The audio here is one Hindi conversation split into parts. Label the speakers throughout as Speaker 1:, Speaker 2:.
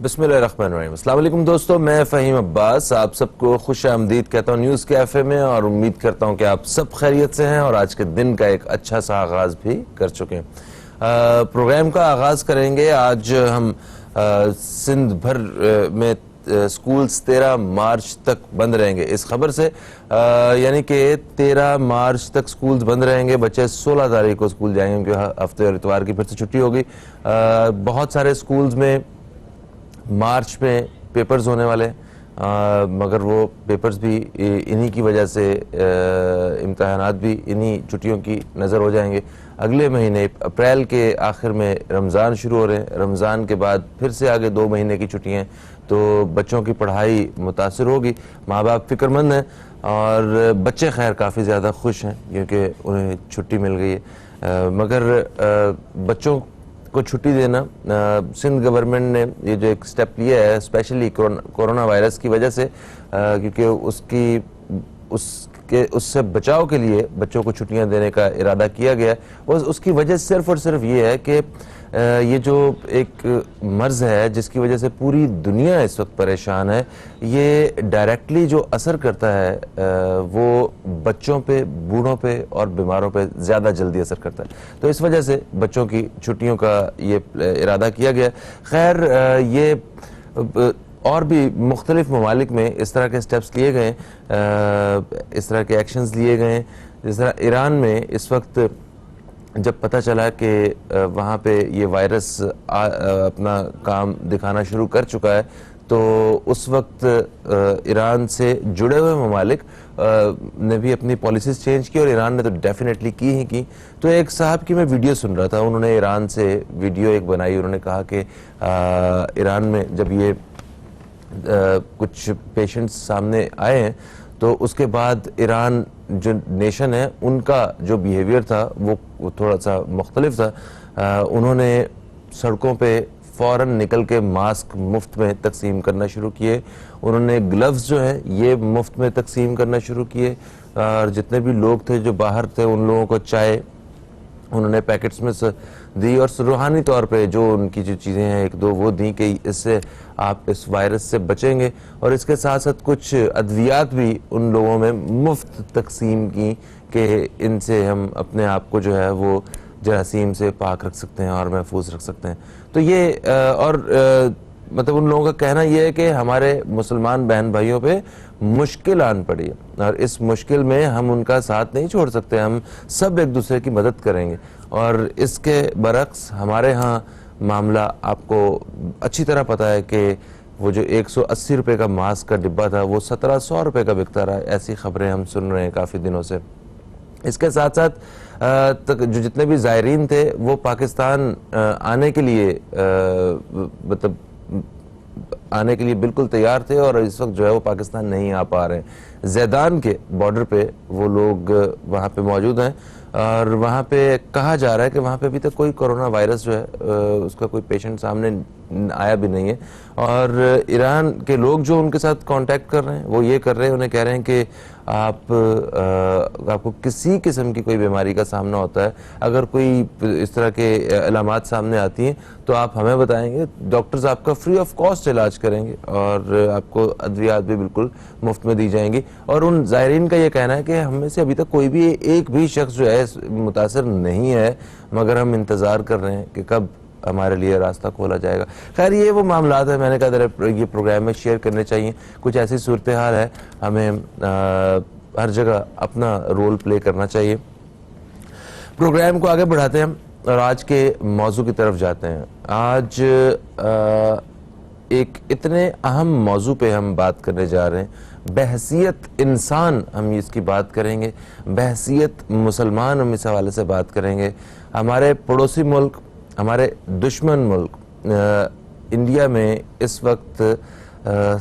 Speaker 1: बिस्मिल्लाहिर्रहमानिर्रहीम। अस्सलाम वालेकुम दोस्तों, मैं फ़हीम अब्बास आप सबको खुश आमदीद कहता हूँ न्यूज़ कैफ़े में, और उम्मीद करता हूँ कि आप सब खैरियत से हैं और आज के दिन का एक अच्छा सा आगाज़ भी कर चुके हैं। प्रोग्राम का आगाज़ करेंगे। आज हम सिंध भर में स्कूल्स 13 मार्च तक बंद रहेंगे इस खबर से, यानी कि 13 मार्च तक स्कूल्स बंद रहेंगे। बच्चे 16 तारीख को स्कूल जाएंगे क्योंकि हफ्ते और इतवार की फिर से छुट्टी होगी। बहुत सारे स्कूल्स में मार्च में पेपर्स होने वाले हैं, मगर वो पेपर्स भी इन्हीं की वजह से, इम्तहानात भी इन्हीं छुट्टियों की नज़र हो जाएंगे। अगले महीने अप्रैल के आखिर में रमज़ान शुरू हो रहे हैं। रमज़ान के बाद फिर से आगे 2 महीने की छुट्टियाँ, तो बच्चों की पढ़ाई मुतासिर होगी। माँ बाप फिक्रमंद हैं और बच्चे खैर काफ़ी ज़्यादा खुश हैं क्योंकि उन्हें छुट्टी मिल गई है। मगर बच्चों को छुट्टी देना, सिंध गवर्नमेंट ने ये जो एक स्टेप लिया है स्पेशली कोरोना वायरस की वजह से, क्योंकि उससे बचाव के लिए बच्चों को छुट्टियां देने का इरादा किया गया है। उसकी वजह सिर्फ और सिर्फ ये है कि ये जो एक मर्ज़ है जिसकी वजह से पूरी दुनिया इस वक्त परेशान है, ये डायरेक्टली जो असर करता है वो बच्चों पे, बूढ़ों पे और बीमारों पे ज़्यादा जल्दी असर करता है। तो इस वजह से बच्चों की छुट्टियों का ये इरादा किया गया। खैर, ये और भी मुख्तलिफ ममालिक में इस तरह के स्टेप्स लिए गए, इस तरह के एक्शंस लिए गए। जिस तरह ईरान में इस वक्त जब पता चला कि वहाँ पे ये वायरस अपना काम दिखाना शुरू कर चुका है, तो उस वक्त ईरान से जुड़े हुए ममालिक ने भी अपनी पॉलिसीज़ चेंज की, और ईरान ने तो डेफिनेटली की ही की। तो एक साहब की मैं वीडियो सुन रहा था, उन्होंने ईरान से वीडियो एक बनाई। उन्होंने कहा कि ईरान में जब ये कुछ पेशेंट्स सामने आए हैं तो उसके बाद ईरान जो नेशन है उनका जो बिहेवियर था वो थोड़ा सा मुख्तलिफ था। उन्होंने सड़कों पे फ़ौरन निकल के मास्क मुफ्त में तकसीम करना शुरू किए। उन्होंने ग्लव्स जो हैं ये मुफ्त में तकसीम करना शुरू किए, और जितने भी लोग थे जो बाहर थे उन लोगों को चाय उन्होंने पैकेट्स में दी, और रूहानी तौर पे जो उनकी जो चीज़ें हैं एक दो वो दी कि इससे आप इस वायरस से बचेंगे। और इसके साथ साथ कुछ अद्वियात भी उन लोगों में मुफ्त तकसीम की कि इनसे हम अपने आप को जो है वो जरासीम से पाक रख सकते हैं और महफूज रख सकते हैं। तो ये मतलब उन लोगों का कहना यह है कि हमारे मुसलमान बहन भाइयों पे मुश्किल आन पड़ी है, और इस मुश्किल में हम उनका साथ नहीं छोड़ सकते। हम सब एक दूसरे की मदद करेंगे। और इसके बरक्स हमारे यहाँ मामला आपको अच्छी तरह पता है कि वो जो 180 रुपये का मास्क का डिब्बा था वो 1700 रुपये का बिकता रहा। ऐसी खबरें हम सुन रहे हैं काफ़ी दिनों से। इसके साथ साथ जो जितने भी ज़ायरीन थे वो पाकिस्तान आने के लिए मतलब आने के लिए बिल्कुल तैयार थे, और इस वक्त जो है वो पाकिस्तान नहीं आ पा रहे हैं। ज़ैदान के बॉर्डर पे वो लोग वहाँ पे मौजूद हैं, और वहाँ पे कहा जा रहा है कि वहाँ पे अभी तक कोई कोरोना वायरस जो है उसका कोई पेशेंट सामने आया भी नहीं है। और ईरान के लोग जो उनके साथ कांटेक्ट कर रहे हैं वो ये कर रहे हैं, उन्हें कह रहे हैं कि आपको किसी किस्म की कोई बीमारी का सामना होता है, अगर कोई इस तरह के अलामात सामने आती हैं तो आप हमें बताएंगे, डॉक्टर्स आपका फ्री ऑफ कॉस्ट इलाज करेंगे और आपको अद्वियात भी बिल्कुल मुफ्त में दी जाएंगी। और उन ज़ायरीन का ये कहना है कि हम में से अभी तक कोई भी एक भी शख्स जो है मुतासर नहीं है, मगर हम इंतज़ार कर रहे हैं कि कब हमारे लिए रास्ता खोला जाएगा। खैर, ये वो मामलात है, मैंने कहा ये प्रोग्राम में शेयर करने चाहिए। कुछ ऐसी सूरत हाल है, हमें हर जगह अपना रोल प्ले करना चाहिए। प्रोग्राम को आगे बढ़ाते हैं और आज के मौजू की तरफ जाते हैं। आज एक इतने अहम मौजू पे हम बात करने जा रहे हैं। बहसियत इंसान हम इसकी बात करेंगे, बहसियत मुसलमान हम इस हवाले से बात करेंगे। हमारे पड़ोसी मुल्क, हमारे दुश्मन मुल्क इंडिया में इस वक्त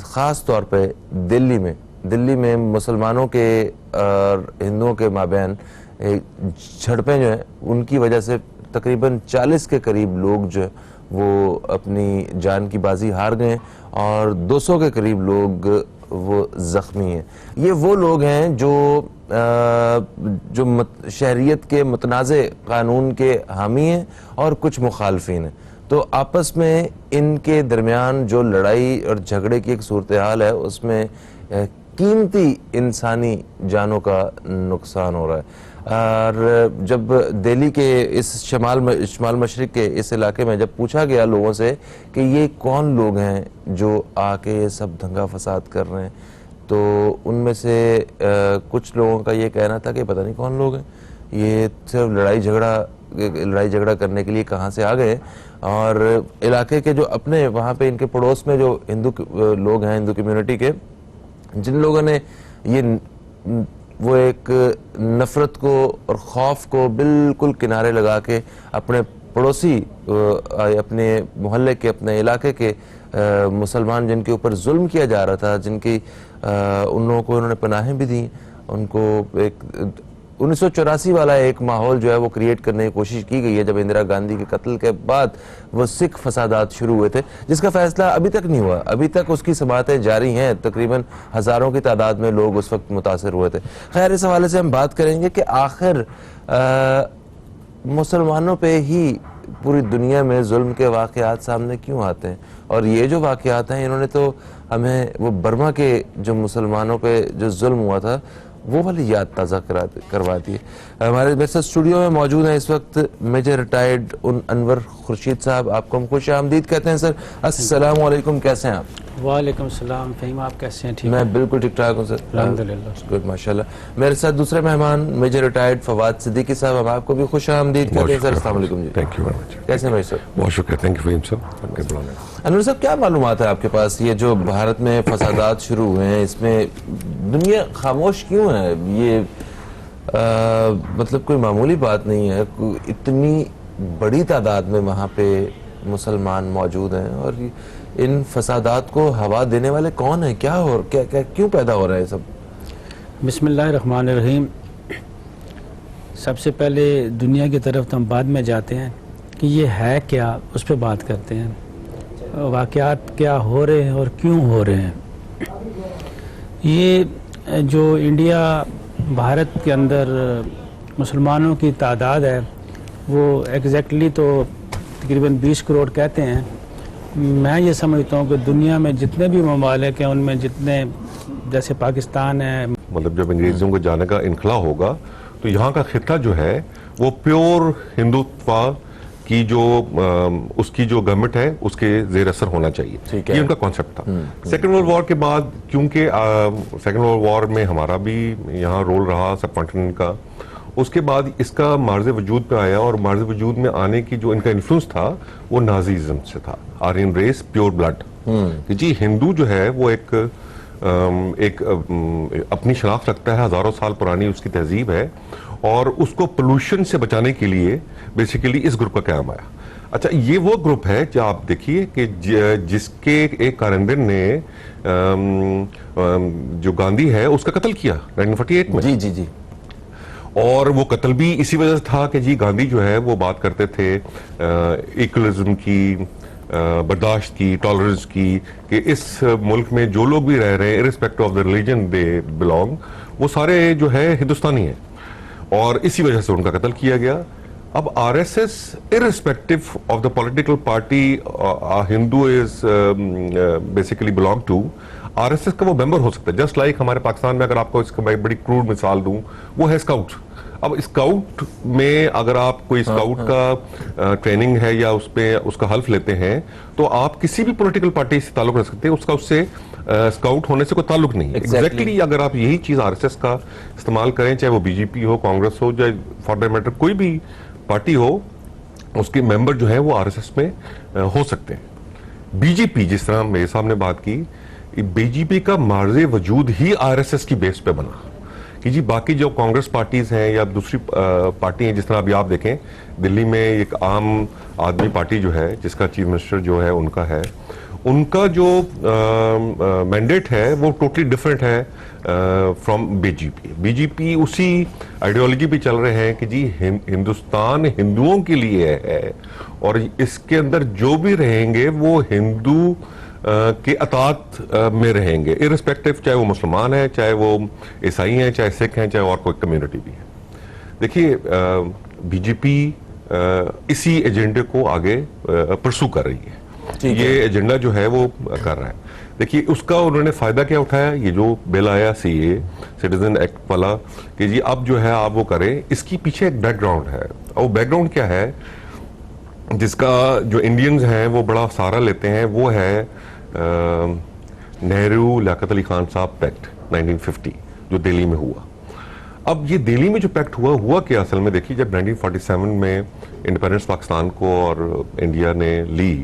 Speaker 1: ख़ास तौर पे दिल्ली में मुसलमानों के और हिंदुओं के माबैन झड़पें जो हैं उनकी वजह से तकरीबन 40 के करीब लोग जो वो अपनी जान की बाजी हार गए, और 200 के करीब लोग वो ज़ख्मी हैं। ये वो लोग हैं जो शहरियत के मुतनाज़े कानून के हामी हैं और कुछ मुखालफिन हैं। तो आपस में इनके दरमियान जो लड़ाई और झगड़े की एक सूरत हाल है, उसमें कीमती इंसानी जानों का नुकसान हो रहा है। और जब दिल्ली के इस शमाल मशरिक के इस इलाके में जब पूछा गया लोगों से कि ये कौन लोग हैं जो आके ये सब दंगा फसाद कर रहे हैं, तो उनमें से कुछ लोगों का ये कहना था कि पता नहीं कौन लोग हैं, ये सिर्फ लड़ाई झगड़ा करने के लिए कहाँ से आ गए। और इलाके के जो अपने वहाँ पे इनके पड़ोस में जो हिंदू लोग हैं, हिंदू कम्युनिटी के, जिन लोगों ने ये वो एक नफरत को और खौफ को बिल्कुल किनारे लगा के अपने पड़ोसी, अपने मोहल्ले के, अपने इलाके के मुसलमान जिनके ऊपर जुल्म किया जा रहा था, जिनकी उन लोगों को उन्होंने पनाहें भी दी, उनको एक 1984 वाला एक माहौल जो है वो क्रिएट करने की कोशिश की गई है, जब इंदिरा गांधी के कत्ल के बाद वो सिख फसादात शुरू हुए थे, जिसका फैसला अभी तक नहीं हुआ। अभी तक उसकी समाअतें जारी हैं, तकरीबन हज़ारों की तादाद में लोग उस वक्त मुतासर हुए थे। खैर, इस हवाले से हम बात करेंगे कि आखिर मुसलमानों पे ही पूरी दुनिया में जुल्म के वाक़यात सामने क्यों आते हैं। और ये जो वाक़यात हैं, इन्होंने तो हमें वो बर्मा के जो मुसलमानों पे जो जुल्म हुआ था वो वाली याद ताज़ा करवा दी। हमारे मेरे साथ स्टूडियो में मौजूद हैं इस वक्त मेजर रिटायर्ड अनवर खुर्शीद साहब। आपको हम खुश आमदीद कहते हैं सर। अस्सलाम वालेकुम, कैसे हैं आप?
Speaker 2: वालेकुम सलाम फ़हीम, आप कैसे हैं? ठीक,
Speaker 1: मैं बिल्कुल ठीक ठाक हूँ सर,
Speaker 2: अल्हम्दुलिल्लाह,
Speaker 1: गुड माशाल्लाह। मेरे साथ दूसरे मेहमान मेजर रिटायर्ड फवाद सिद्दीकी साहब, हम आपको भी खुश आमदीद कहते हैं सर। अस्सलाम वालेकुम जी।
Speaker 3: Thank you very much.
Speaker 1: कैसे हैं भाई सर?
Speaker 3: बहुत शुक्रिया, थैंक यू फ़हीम साहब।
Speaker 1: अनवर साहब, क्या मालूमात है आपके पास, ये जो भारत में फसादात शुरू हुए हैं, इसमें दुनिया खामोश क्यों है? ये मतलब कोई मामूली बात नहीं है, इतनी बड़ी तादाद में वहाँ पे मुसलमान मौजूद हैं, और इन फसादात को हवा देने वाले कौन है? क्या क्यों पैदा हो रहा है सब?
Speaker 2: बिस्मिल्लाहिर्रहमानिर्रहीम। सबसे पहले दुनिया की तरफ तो हम बाद में जाते हैं कि ये है क्या, उस पर बात करते हैं। वाक़यात क्या हो रहे हैं और क्यों हो रहे हैं। ये जो इंडिया भारत के अंदर मुसलमानों की तादाद है, वो एग्जैक्टली तो तकरीबन 20 करोड़ कहते हैं। मैं ये समझता हूँ कि दुनिया में जितने भी ममालिक हैं, उनमें जितने, जैसे पाकिस्तान है,
Speaker 3: मतलब जब अंग्रेजों को जाने का इनखला होगा तो यहाँ का खिता जो है वो प्योर हिंदुत्व की जो उसकी जो गवर्नमेंट है उसके जेर असर होना चाहिए, ये उनका कॉन्सेप्ट था। सेकेंड वर्ल्ड वॉर के बाद, क्योंकि सेकेंड वर्ल्ड वॉर में हमारा भी यहाँ रोल रहा सब कॉन्टिनेंट का, उसके बाद इसका मार्ज़ वजूद पे आया, और मार्ज़ वजूद में आने की जो इनका इन्फ्लुएंस था वो नाजीज़म से था। आर्यन रेस, प्योर ब्लड, कि जी हिंदू जो है वो एक अपनी शनाख्त रखता है, हजारों साल पुरानी उसकी तहजीब है, और उसको पोल्यूशन से बचाने के लिए बेसिकली इस ग्रुप का क्याम आया। अच्छा, ये वो ग्रुप है जो आप देखिए कि जिसके एक कारिंदर ने जो गांधी है उसका कत्ल किया 1948 में।
Speaker 1: जी जी जी।
Speaker 3: और वो कत्ल भी इसी वजह से था कि जी गांधी जो है वो बात करते थे इक्वलिज्म की, बर्दाश्त की, टॉलरेंस की, कि इस मुल्क में जो लोग भी रह रहे हैं irrespective of the religion they belong, वो सारे जो है हिंदुस्तानी हैं, और इसी वजह से उनका कत्ल किया गया। अब RSS irrespective of the political party Hindu is basically belong to, RSS का वो मेंबर हो सकता है। जस्ट लाइक हमारे पाकिस्तान में, अगर आपको इसका मैं बड़ी क्रूड मिसाल दूं, वो है स्काउट। अब स्काउट में अगर आप कोई स्काउट का ट्रेनिंग है या उस पे उसका हल्फ लेते हैं, तो आप किसी भी पॉलिटिकल पार्टी से ताल्लुक रख सकते हैं, उसका उससे स्काउट होने से कोई ताल्लुक नहीं है। एग्जैक्टली अगर आप यही चीज आरएसएस का इस्तेमाल करें, चाहे वो बीजेपी हो, कांग्रेस हो, चाहे फॉर दैट मैटर कोई भी पार्टी हो, उसके मेंबर जो है वो आरएसएस में हो सकते हैं। बीजेपी, जिस तरह मेरे साहब ने बात की, बीजेपी का मार्ज़े वजूद ही आरएसएस की बेस पे बना कि जी बाकी जो कांग्रेस पार्टीज हैं या दूसरी पार्टी हैं, जिस तरह अभी आप देखें दिल्ली में एक आम आदमी पार्टी जो है, जिसका चीफ मिनिस्टर जो है उनका है, उनका जो मैंडेट है वो टोटली डिफरेंट है फ्रॉम बीजेपी। बीजेपी उसी आइडियोलॉजी पे चल रहे हैं कि जी हिंदुस्तान हिंदुओं के लिए है, और इसके अंदर जो भी रहेंगे वो हिंदू के अतात में रहेंगे, इर्रिस्पेक्टिव चाहे वो मुसलमान है, चाहे वो ईसाई हैं, चाहे सिख हैं, चाहे और कोई कम्युनिटी भी है। देखिए बीजेपी इसी एजेंडे को आगे परसू कर रही है। ये एजेंडा जो है वो कर रहा है। देखिए उसका उन्होंने फायदा क्या उठाया, ये जो बिल आया सीए सिटीजन एक्ट वाला कि जी अब जो है आप वो करें, इसकी पीछे एक बैकग्राउंड है। और बैकग्राउंड क्या है जिसका जो इंडियंस हैं वो बड़ा सहारा लेते हैं, वो है नेहरू लियाकत अली खान साहब पैक्ट 1950 जो दिल्ली में हुआ। अब ये दिल्ली में जो पैक्ट हुआ क्या असल में, देखिए जब 1947 में इंडिपेंडेंस पाकिस्तान को और इंडिया ने ली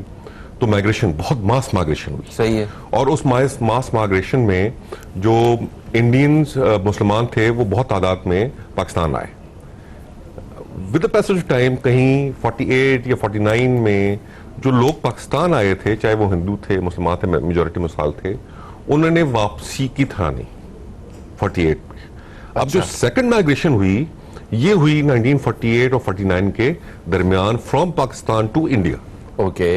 Speaker 3: तो माइग्रेशन, बहुत मास माइग्रेशन हुई।
Speaker 1: सही है।
Speaker 3: और उस मास माइग्रेशन में जो इंडियंस मुसलमान थे वो बहुत तादाद में पाकिस्तान आए। With the passage of time कहीं 48 या 49 में जो लोग पाकिस्तान आए थे, चाहे वो हिंदू थे, मुसलमान थे, मेजॉरिटी मुसलमान थे, उन्होंने वापसी की तरह नहीं 48 में। अब जो सेकंड माइग्रेशन हुई ये हुई 1948 और 49 के दरमियान from Pakistan to India.
Speaker 1: Okay.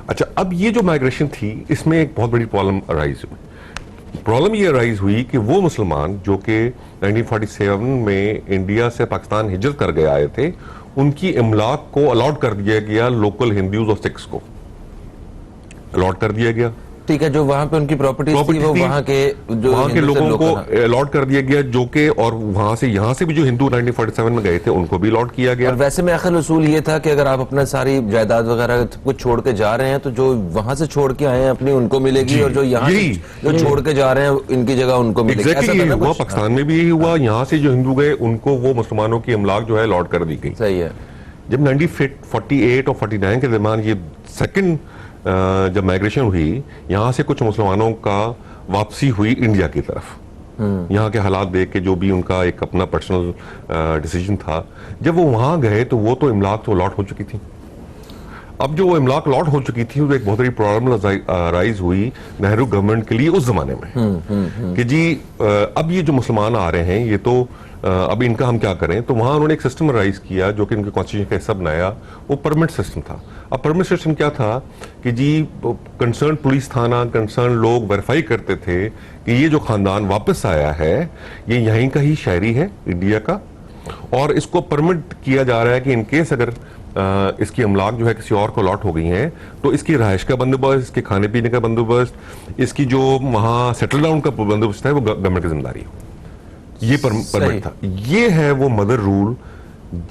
Speaker 3: अच्छा, अब ये जो माइग्रेशन थी इसमें एक बहुत बड़ी प्रॉब्लम अराइज हुई। प्रॉब्लम ये अराइज हुई कि वो मुसलमान जो कि 1947 में इंडिया से पाकिस्तान हिजरत कर गए आए थे, उनकी इमलाक को अलॉट कर दिया गया लोकल हिंदूज और सिख्स को अलॉट कर दिया गया।
Speaker 1: ठीक है, जो वहां पे उनकी प्रॉपर्टी थी वो वहां के
Speaker 3: लोगों को अलॉट कर दिया गया, जो कि और वहां से यहाँ से भी जो हिंदू 1947 में गए थे उनको भी अलॉट किया गया।
Speaker 1: और वैसे में आखिर उसूल ये था कि अगर आप अपना सारी जायदाद वगैरह कुछ छोड़ के जा रहे हैं तो जो वहां से छोड़ के आए हैं अपनी उनको मिलेगी, और जो यहाँ जो छोड़ के जा रहे हैं इनकी जगह उनको मिलेगी।
Speaker 3: एग्जैक्टली यही हुआ, पाकिस्तान में भी यही हुआ। यहाँ से जो हिंदू गए उनको वो मुसलमानों की इमलाक जो है अलॉट कर दी गई।
Speaker 1: सही है।
Speaker 3: जब 1948 और 49 के दरमियान ये सेकंड जब माइग्रेशन हुई, यहाँ से कुछ मुसलमानों का वापसी हुई इंडिया की तरफ। यहाँ के हालात देख के जो भी उनका एक अपना पर्सनल डिसीजन था, जब वो वहां गए तो वो तो इमलाक तो अलॉट हो चुकी थी। अब जो वो इमलाक अलॉट हो चुकी थी तो एक बहुत बड़ी प्रॉब्लम राइज हुई नेहरू गवर्नमेंट के लिए उस जमाने में कि जी अब ये जो मुसलमान आ रहे हैं ये तो अब इनका हम क्या करें। तो वहां उन्होंने एक सिस्टम राइज किया जो कि उनके कॉन्स्टिट्यूशन का हिस्सा बनाया, वो परमिट सिस्टम था। अब परमिट सिस्टम क्या था कि जी कंसर्न पुलिस थाना, कंसर्न लोग वेरीफाई करते थे कि ये जो खानदान वापस आया है ये यहीं का ही शहरी है इंडिया का, और इसको परमिट किया जा रहा है कि इनकेस अगर इसकी अमलाक जो है किसी और को अलॉट हो गई हैं तो इसकी रहायश का बंदोबस्त, इसके खाने पीने का बंदोबस्त, इसकी जो वहां सेटल डाउन का बंदोबस्त है वो गवर्नमेंट की जिम्मेदारी है। ये परमिट था। ये है वो मदर रूल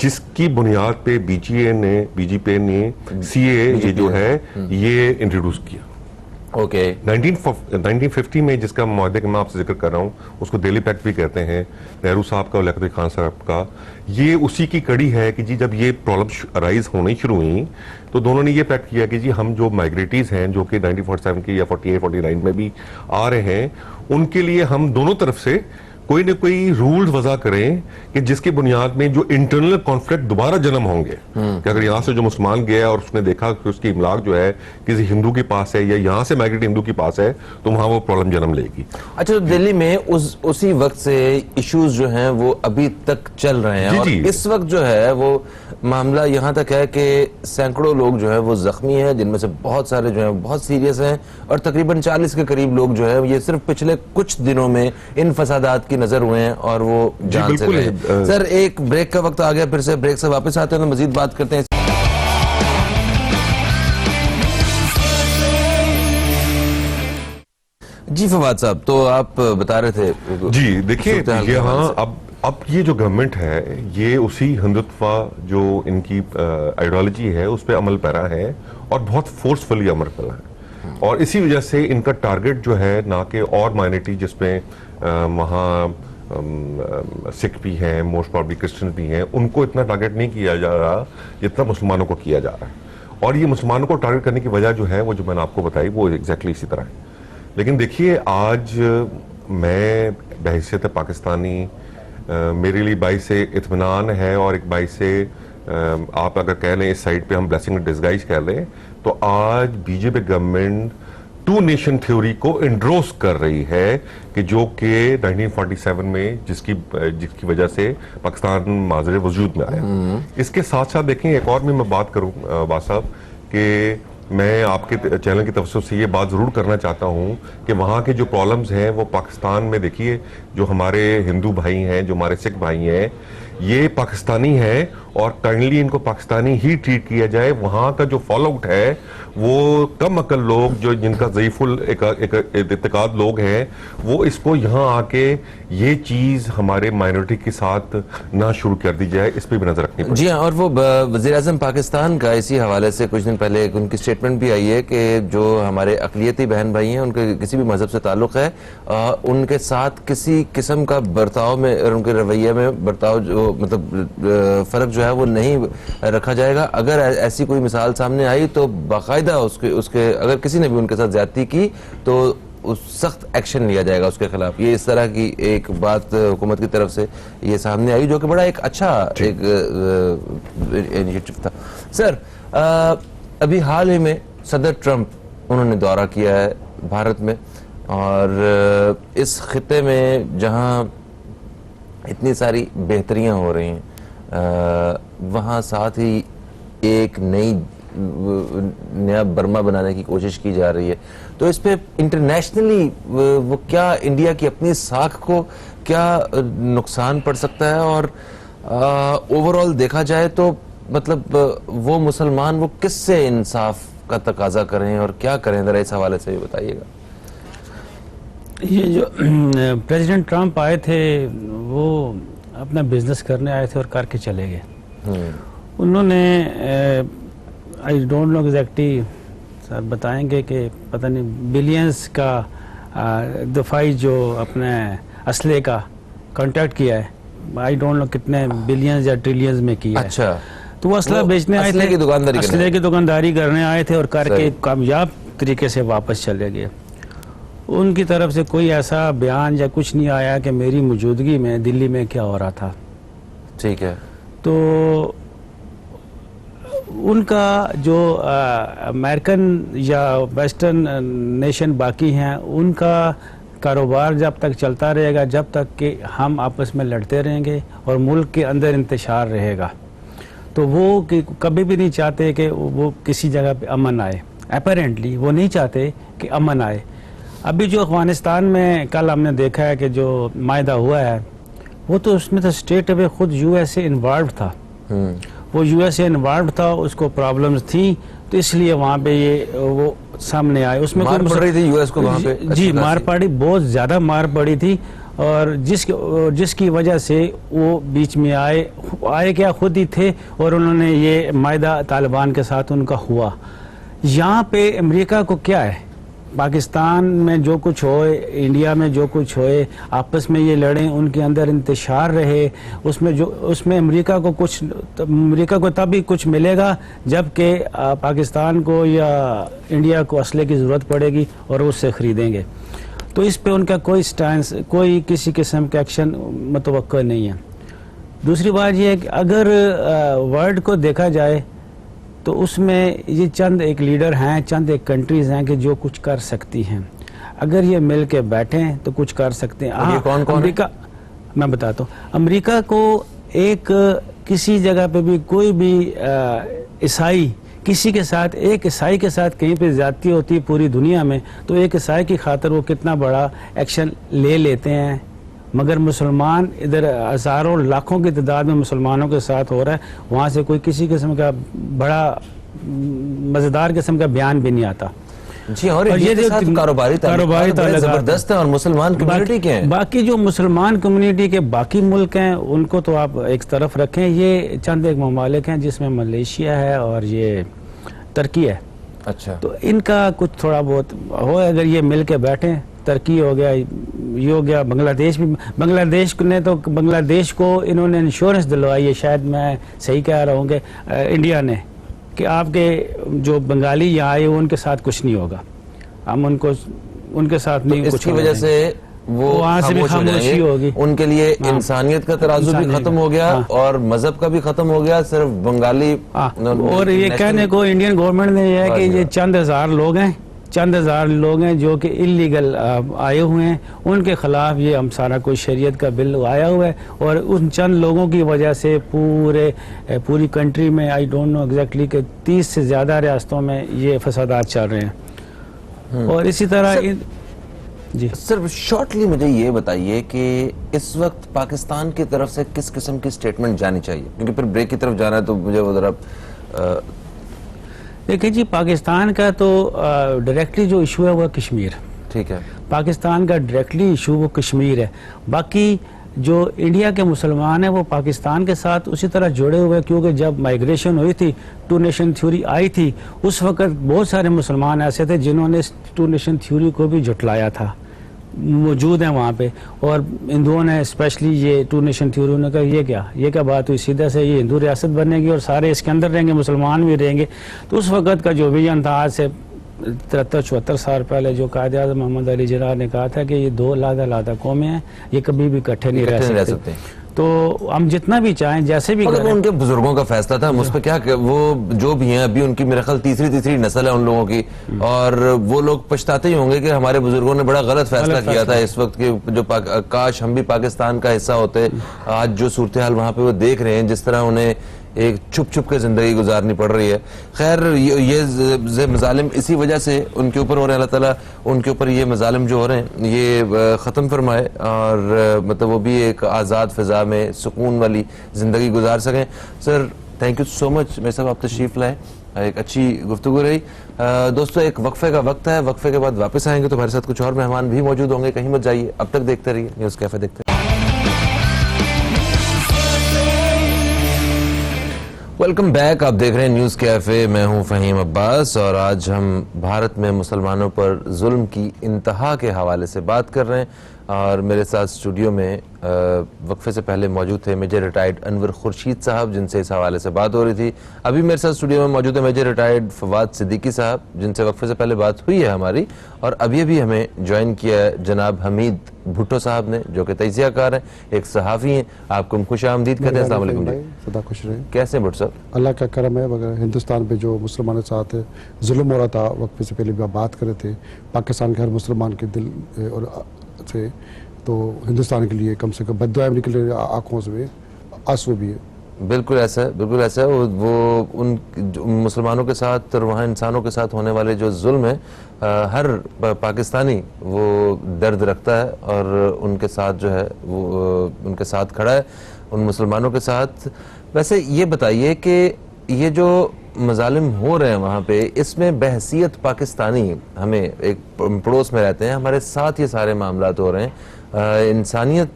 Speaker 3: जिसकी बुनियाद पे बीजीपी ने सीए ये जो है ये इंट्रोड्यूस किया।
Speaker 1: ओके।
Speaker 3: 1950 में जिसका मुआहदे का मैं आपसे जिक्र कर रहा हूँ उसको दिल्ली पैक्ट भी कहते हैं, नेहरू साहब का और लियाकत अली खान साहब का, ये उसी की कड़ी है कि जी जब ये प्रॉब्लम अराइज होनी शुरू हुई तो दोनों ने ये पैक्ट किया कि जी हम जो माइग्रेटीज हैं जो कि 1947 के या 48-49 में भी आ रहे हैं उनके लिए हम दोनों तरफ से कोई न कोई रूल वजह करें कि जिसकी बुनियाद में जो इंटरनल कॉन्फ्लिक्ट दोबारा जन्म होंगे कि अगर यहाँ से जो मुसलमान गया और उसने देखा कि उसकी इमलाक जो है किसी हिंदू के पास है या यहाँ से माइग्रेट हिंदू के पास है तो वहां वो प्रॉब्लम जन्म लेगी।
Speaker 1: अच्छा, तो दिल्ली में उसी वक्त से इश्यूज जो हैं वो अभी तक चल रहे हैं, और इस वक्त जो है वो मामला यहाँ तक है कि सैकड़ों लोग जो है वो जख्मी हैं, जिनमें से बहुत सारे जो है बहुत सीरियस हैं, और तकरीबन 40 के करीब लोग जो है ये सिर्फ पिछले कुछ दिनों में इन फसादात की नजर हुए हैं और वो जान से गए। सर, एक ब्रेक का वक्त आ गया, फिर से ब्रेक से वापस आते हैं तो मजीद बात करते हैं। जी फवाद साहब, तो आप बता रहे थे।
Speaker 3: जी देखिए, यहाँ अब ये जो गवर्नमेंट है ये उसी हिंदुत्व जो इनकी आइडियोलॉजी है उस पर अमल पैरा है और बहुत फोर्सफुली अमल पैरा है, और इसी वजह से इनका टारगेट जो है ना कि और माइनॉरिटी जिसमें वहाँ सिख भी हैं, मोस्ट प्रॉब्ली क्रिश्चियन भी हैं, उनको इतना टारगेट नहीं किया जा रहा जितना मुसलमानों को किया जा रहा है। और ये मुसलमानों को टारगेट करने की वजह जो है वो जो मैंने आपको बताई वो एग्जैक्टली इसी तरह है। लेकिन देखिए, आज मैं बहैसियत पाकिस्तानी मेरे लिए बाई से इत्मीनान है, और एक बाई से आप अगर कह लें इस साइड पे हम ब्लेसिंग डिस्गाइज कह लें तो आज BJP government two nation theory को इंड्रोस कर रही है कि जो कि 1947 में जिसकी वजह से पाकिस्तान माजरे वजूद में आया। इसके साथ साथ देखें, एक और भी मैं बात करूं बात साहब कि मैं आपके चैनल की तरफ से ये बात जरूर करना चाहता हूं कि वहां के जो प्रॉब्लम्स हैं वो पाकिस्तान में, देखिए जो हमारे हिंदू भाई हैं, जो हमारे सिख भाई हैं, ये पाकिस्तानी है और काइंडली इनको पाकिस्तानी ही ट्रीट किया जाए। वहां का जो फॉल आउट है वो कम अकल लोग जो जिनका ज़ईफुल इत्तेकाद लोग हैं वो इसको यहाँ आके ये चीज हमारे माइनॉरिटी के साथ ना शुरू कर दी जाए, इस पर भी नजर रखनी पड़ेगी।
Speaker 1: जी हाँ, और वो वज़ीर-ए-आज़म पाकिस्तान का इसी हवाले से कुछ दिन पहले उनकी स्टेटमेंट भी आई है कि जो हमारे अक़लियती बहन भाई हैं उनके किसी भी मजहब से ताल्लुक़ है, उनके साथ किसी किस्म का बर्ताव में और उनके रवैये में बर्ताव जो मतलब फ़र्क जो है वो नहीं रखा जाएगा। अगर ऐसी कोई मिसाल सामने आई तो बाकायदा उसके अगर किसी ने भी उनके साथ ज्यादती की तो सख्त एक्शन लिया जाएगा उसके खिलाफ। ये इस तरह की एक बात हुकूमत की तरफ से ये सामने आई, जो कि बड़ा एक अच्छा एक इनिशिएटिव था। सर, अभी हाल ही में सदर ट्रंप उन्होंने दौरा किया है भारत में, और इस खिते में जहां इतनी सारी बेहतरियां हो रही हैं वहाँ साथ ही एक नया बर्मा बनाने की कोशिश की जा रही है। तो इस पे इंटरनेशनली वो क्या इंडिया की अपनी साख को क्या नुकसान पड़ सकता है, और ओवरऑल देखा जाए तो मतलब वो मुसलमान वो किससे इंसाफ का तकाजा करें और क्या करें, जरा इस हवाले से भी बताइएगा।
Speaker 2: ये जो प्रेसिडेंट ट्रंप आए थे वो अपना बिजनेस करने आए थे और करके चले गए। उन्होंने I don't know exactly, sir बताएंगे कि पता नहीं बिलियंस का दफाई जो अपने असले का कॉन्ट्रैक्ट किया है, आई डोंट नो कितने बिलियंस या ट्रिलियंस में किया है।
Speaker 1: अच्छा,
Speaker 2: तो वो असला बेचने आए थे, असले की दुकानदारी करने आए थे और करके कामयाब तरीके से वापस चले गए। उनकी तरफ से कोई ऐसा बयान या कुछ नहीं आया कि मेरी मौजूदगी में दिल्ली में क्या हो रहा था।
Speaker 1: ठीक है,
Speaker 2: तो उनका जो अमेरिकन या वेस्टर्न नेशन बाकी हैं, उनका कारोबार जब तक चलता रहेगा, जब तक कि हम आपस में लड़ते रहेंगे और मुल्क के अंदर इंतशार रहेगा, तो वो कि कभी भी नहीं चाहते कि वो किसी जगह पे अमन आए। अपेरेंटली वो नहीं चाहते कि अमन आए। अभी जो अफगानिस्तान में कल हमने देखा है कि जो मायदा हुआ है, वो तो उसमें तो स्टेट वे खुद यूएसए इन्वॉल्व था। वो यूएसए इन्वॉल्व था, उसको प्रॉब्लम्स थी, तो इसलिए वहाँ पे ये वो सामने आए। उसमें
Speaker 1: मार पड़ रही थी यूएस को वहाँ पे।
Speaker 2: जी, मार पड़ी, बहुत ज़्यादा मार पड़ी थी, और जिसकी वजह से वो बीच में आए क्या खुद ही थे, और उन्होंने ये मायदा तालिबान के साथ उनका हुआ। यहाँ पे अमेरिका को क्या है, पाकिस्तान में जो कुछ होए, इंडिया में जो कुछ होए, आपस में ये लड़ें, उनके अंदर इंतशार रहे, उसमें अमेरिका को तभी कुछ मिलेगा जबकि पाकिस्तान को या इंडिया को असले की ज़रूरत पड़ेगी और उससे ख़रीदेंगे। तो इस पे उनका कोई स्टैंस, कोई किसी किस्म का एक्शन मुतवक्का नहीं है। दूसरी बात यह है कि अगर वर्ल्ड को देखा जाए तो उसमें ये चंद एक लीडर हैं, चंद एक कंट्रीज हैं कि जो कुछ कर सकती हैं। अगर ये मिल के बैठें तो कुछ कर सकते हैं।
Speaker 1: ये कौन कौन
Speaker 2: अमेरिका, मैं बताता हूँ, अमेरिका को एक किसी जगह पे भी कोई भी ईसाई किसी के साथ, एक ईसाई के साथ कहीं पे ज्यादती होती है पूरी दुनिया में, तो एक ईसाई की खातिर वो कितना बड़ा एक्शन ले लेते हैं। मगर मुसलमान इधर हज़ारों लाखों की तादाद में मुसलमानों के साथ हो रहा है, वहाँ से कोई किसी किस्म का बड़ा मज़ेदार किस्म का बयान भी नहीं आता।
Speaker 1: जी, और ये जो कारोबारी जबरदस्त है, और मुसलमान कम्युनिटी के हैं।
Speaker 2: बाकी जो मुसलमान कम्युनिटी के बाकी मुल्क हैं उनको तो आप एक तरफ रखें। ये चंद एक ममालिक हैं जिसमें मलेशिया है और ये तुर्की है।
Speaker 1: अच्छा,
Speaker 2: तो इनका कुछ थोड़ा बहुत हो, अगर ये मिल के बैठे, तुर्की हो गया, ये हो गया, बांग्लादेश भी, बांग्लादेश को इन्होंने इंश्योरेंस दिलवाई है, शायद मैं सही कह रहा हूँ कि इंडिया ने, कि आपके जो बंगाली यहाँ आए उनके साथ कुछ नहीं होगा, हम उनके साथ नहीं कुछ।
Speaker 1: इसकी वजह से वो
Speaker 2: वहाँ से भी खामोशी होगी,
Speaker 1: उनके लिए इंसानियत का तराजू भी खत्म हो गया और मजहब का भी खत्म हो गया, सिर्फ बंगाली।
Speaker 2: और ये कहने को इंडियन गवर्नमेंट ने यह है कि ये चंद हजार लोग हैं जो कि इलीगल आए हुए हैं, उनके खिलाफ ये हमसारा कोई शरीयत का बिल आया हुआ है, और उन चंद लोगों की वजह से पूरी कंट्री में आई डोंट नो एग्जैक्टली कि 30 से ज़्यादा रियासतों में ये फसादात चल रहे हैं। और इसी तरह जी
Speaker 1: सिर्फ शॉर्टली मुझे ये बताइए कि इस वक्त पाकिस्तान की तरफ से किस किस्म की स्टेटमेंट जानी चाहिए, क्योंकि फिर ब्रेक की तरफ जाना है तो मुझे वो जरा
Speaker 2: देखिए जी, पाकिस्तान का तो डायरेक्टली जो इशू है वो कश्मीर,
Speaker 1: ठीक है,
Speaker 2: पाकिस्तान का डायरेक्टली इशू वो कश्मीर है। बाकी जो इंडिया के मुसलमान हैं वो पाकिस्तान के साथ उसी तरह जुड़े हुए हैं, क्योंकि जब माइग्रेशन हुई थी, टू नेशन थ्योरी आई थी, उस वक्त बहुत सारे मुसलमान ऐसे थे जिन्होंने टू नेशन थ्योरी को भी झुटलाया था, मौजूद हैं वहाँ पे। और हिंदुओं ने स्पेशली ये टू नेशन थ्योरी ने कहा ये क्या बात हुई, सीधा से ये हिंदू रियासत बनेगी और सारे इसके अंदर रहेंगे, मुसलमान भी रहेंगे। तो उस वक़्त का जो विजन था, आज से 73-74 साल पहले, जो कायदे आज़म मोहम्मद अली जिन्ना ने कहा था कि ये दो अलग-अलग कौमें हैं, ये कभी भी इकट्ठे नहीं रह सकते। तो हम जितना भी चाहें, जैसे भी
Speaker 1: मगर उनके बुजुर्गों का फैसला था, मुझ पर क्या, वो जो भी हैं अभी उनकी मेरे ख्याल तीसरी नस्ल है उन लोगों की, और वो लोग पछताते ही होंगे कि हमारे बुजुर्गों ने बड़ा गलत फैसला किया था इस वक्त के, जो काश हम भी पाकिस्तान का हिस्सा होते। आज जो सूरत हाल वहाँ पे वो देख रहे हैं, जिस तरह उन्हें एक छुप के जिंदगी गुजारनी पड़ रही है। खैर ये मजालिम इसी वजह से उनके ऊपर हो रहे हैं, अल्लाह ताला उनके ऊपर ये मजालिम जो हो रहे हैं ये ख़त्म फरमाए, और मतलब वो भी एक आज़ाद फ़िज़ा में सुकून वाली ज़िंदगी गुजार सकें। Sir thank you so much, मेरे साहब आप तशरीफ़ लाए, एक अच्छी गुफ्तगू रही। दोस्तों एक वक्फे का वक्त है, वक्फे के बाद वापस आएंगे तो हमारे साथ कुछ और मेहमान भी मौजूद होंगे, कहीं मत जाइए, अब तक देखते रहिए न्यूज़ कैफ़े देखते। वेलकम बैक, आप देख रहे हैं न्यूज़ कैफ़े, मैं हूं फ़हीम अब्बास, और आज हम भारत में मुसलमानों पर जुल्म की इंतहा के हवाले से बात कर रहे हैं। और मेरे साथ स्टूडियो में वक्फे से पहले मौजूद थे मेजर रिटायर्ड अनवर खुर्शीद साहब, जिनसे इस हवाले से बात हो रही थी। अभी मेरे साथ स्टूडियो में मौजूद है मेजर रिटायर्ड फवाद सिद्दीकी साहब, जिनसे वक्फे से पहले बात हुई है हमारी, और अभी हमें ज्वाइन किया है जनाब हमीद भुट्टो साहब ने, जो कि तजियाकार हैं, एक सहाफ़ी हैं। आपको खुश आमदीद कहते हैं। अस्सलाम वालेकुम जी,
Speaker 4: सदा खुश रहे।
Speaker 1: कैसे हैं भुट्टो साहब?
Speaker 4: अल्लाह का करम है। मगर हिंदुस्तान पे जो मुसलमानों के साथ जुल्म हो रहा था, वक्फे से पहले भी आप बात कर रहे थे, पाकिस्तान के हर मुसलमान के दिल और से, तो हिंदुस्तान के लिए कम से कम बद्दुआएं निकल रही, आँखों से आंसू भी है।
Speaker 1: बिल्कुल ऐसा है, बिल्कुल ऐसा है। वो उन मुसलमानों के साथ और वहाँ इंसानों के साथ होने वाले जो जुल्म है, हर पाकिस्तानी वो दर्द रखता है और उनके साथ जो है वो उनके साथ खड़ा है, उन मुसलमानों के साथ। वैसे ये बताइए कि ये जो मजालिम हो रहे हैं वहाँ पे, इसमें बहसीत पाकिस्तानी, हमें एक पड़ोस में रहते हैं, हमारे साथ ये सारे मामलात हो रहे हैं, इंसानियत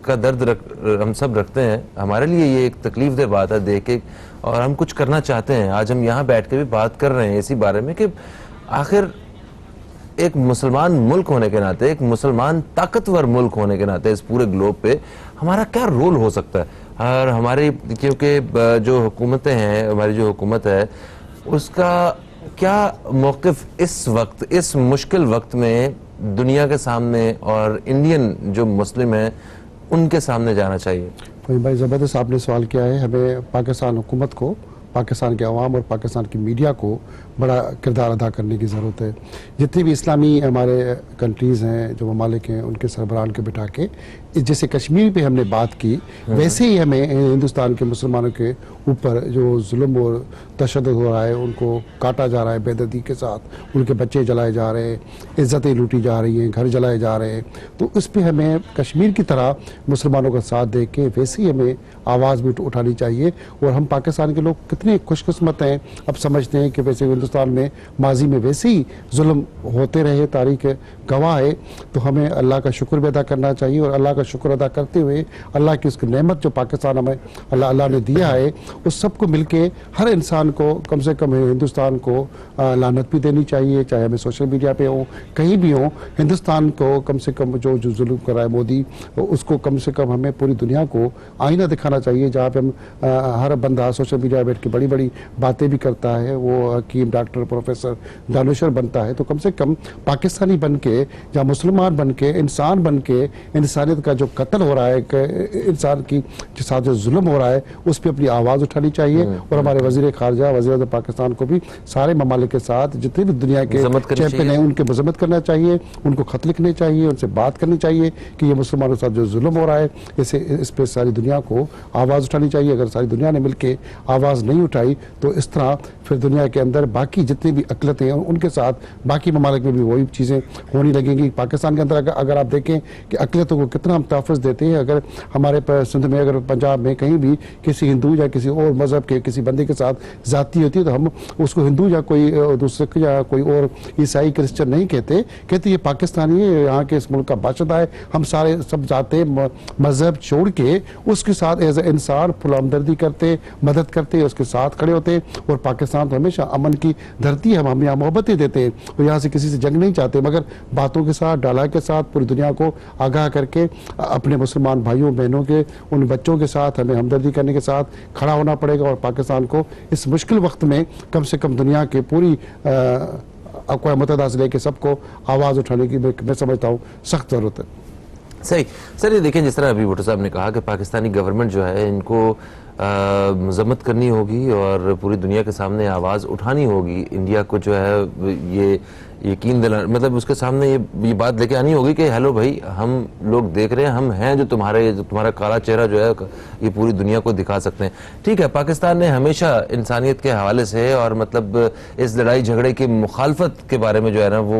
Speaker 1: का दर्द हम सब रखते हैं। हमारे लिए ये एक तकलीफ दे बात है देख के, और हम कुछ करना चाहते हैं। आज हम यहाँ बैठ के भी बात कर रहे हैं इसी बारे में कि आखिर एक मुसलमान मुल्क होने के नाते, एक मुसलमान ताकतवर मुल्क होने के नाते इस पूरे ग्लोब पे हमारा क्या रोल हो सकता है। और हमारी, क्योंकि जो हुकूमतें हैं, हमारी जो हुकूमत है, उसका क्या मौक़िफ़ इस वक्त, इस मुश्किल वक्त में दुनिया के सामने और इंडियन जो मुस्लिम हैं उनके सामने जाना चाहिए?
Speaker 4: भाई ज़बरदस्त आपने सवाल किया है। हमें पाकिस्तान हुकूमत को, पाकिस्तान के अवाम और पाकिस्तान की मीडिया को बड़ा किरदार अदा करने की ज़रूरत है। जितनी भी इस्लामी हमारे कंट्रीज़ हैं, जो ममालिक हैं, उनके सरबराहान के बिठा के, जैसे कश्मीर पे हमने बात की, वैसे ही हमें हिंदुस्तान के मुसलमानों के ऊपर जो जुल्म और तशद्दुद हो रहा है, उनको काटा जा रहा है बेदर्दी के साथ, उनके बच्चे जलाए जा रहे हैं, इज़्ज़तें लूटी जा रही हैं, घर जलाए जा रहे हैं, तो उस पर हमें कश्मीर की तरह मुसलमानों का साथ दे के वैसे ही हमें आवाज़ भी उठानी चाहिए। और हम पाकिस्तान के लोग कितने खुशकिस्मत हैं, अब समझते हैं कि वैसे हिंदुस्तान में माजी में वैसे ही जुल्म होते रहे, तारीख गवाह है। तो हमें अल्लाह का शुक्र भी अदा करना चाहिए, और अल्लाह का शुक्र अदा करते हुए अल्लाह की उसकी नेमत जो पाकिस्तान हमें अल्लाह ने दिया है, उस सबको मिलके हर इंसान को कम से कम हिंदुस्तान को लानत भी देनी चाहिए, चाहे हमें सोशल मीडिया पे हो, कहीं भी हो। हिंदुस्तान को कम से कम जो जुल्म कर रहा है मोदी, उसको कम से कम हमें पूरी दुनिया को आईना दिखाना चाहिए, जहाँ पे हम हर बंदा सोशल मीडिया बैठ के बड़ी बड़ी बातें भी करता है, वो हकीम, डॉक्टर, प्रोफेसर, दानिशवर बनता है। तो कम से कम पाकिस्तानी बन के या मुसलमान बन के, इंसान बन के, इंसानियत का जो कत्ल हो रहा है, इंसान की के साथ जो जुल्म हो रहा है, उस पर अपनी आवाज़ उठानी चाहिए। और हमारे वज़ीर ख़ारजा, वज़ीर पाकिस्तान को भी सारे ममालिक के साथ जितने भी दुनिया के चैंपियन हैं उनके मजम्मत करना चाहिए, उनको ख़त लिखने चाहिए, उनसे बात करनी चाहिए कि ये मुसलमानों के साथ जो जुल्म हो रहा है, इस पर सारी दुनिया को आवाज़ उठानी चाहिए। अगर सारी दुनिया ने मिल के आवाज़ नहीं उठाई तो इस तरह फिर दुनिया के अंदर बाकी जितनी भी अकलतें हैं उनके साथ बाकी ममालिक में भी वही चीज़ें होने लगेंगी। पाकिस्तान के अंदर अगर आप देखें कि अकलतों को कितना हम तहफ़्फ़ुज़ देते हैं, अगर हमारे सिंध में, अगर पंजाब में कहीं भी किसी हिंदू या किसी और मज़हब के किसी बंदे के साथ ज़्यादती होती है तो हम उसको हिंदू या कोई दूसरे या कोई और ईसाई क्रिश्चियन नहीं कहते ये पाकिस्तानी है, यहाँ के इस मुल्क का बाशिंदा है। हम सारे सब जाते मज़हब छोड़ के उसके साथ एज ए इंसान फुल हमदर्दी करते, मदद करते, उसके साथ खड़े होते। और पाकिस्तान तो हमेशा अमन की धरती है, हम यहाँ मोहब्बतें देते हैं और यहाँ से किसी से जंग नहीं चाहते, मगर बातों के साथ, डाला के साथ पूरी दुनिया को आगाह करके अपने मुसलमान भाइयों बहनों के, उन बच्चों के साथ हमें हमदर्दी करने के साथ खड़ा होना पड़ेगा। और पाकिस्तान को इस मुश्किल वक्त में कम से कम दुनिया के पूरी अक़वाम मुत्तहिदा से लेकर सबको आवाज़ उठाने की मैं समझता हूँ सख्त ज़रूरत है।
Speaker 1: सही सर, ये देखें जिस तरह अभी भुट्टो साहब ने कहा कि पाकिस्तानी गवर्नमेंट जो है इनको मजम्मत करनी होगी और पूरी दुनिया के सामने आवाज़ उठानी होगी। इंडिया को जो है ये यकीन दिला, मतलब उसके सामने ये बात लेके आनी होगी कि हेलो भाई, हम लोग देख रहे हैं, हम हैं जो तुम्हारा काला चेहरा जो है ये पूरी दुनिया को दिखा सकते हैं। ठीक है, पाकिस्तान ने हमेशा इंसानियत के हवाले से और मतलब इस लड़ाई झगड़े की मुखालफत के बारे में जो है ना वो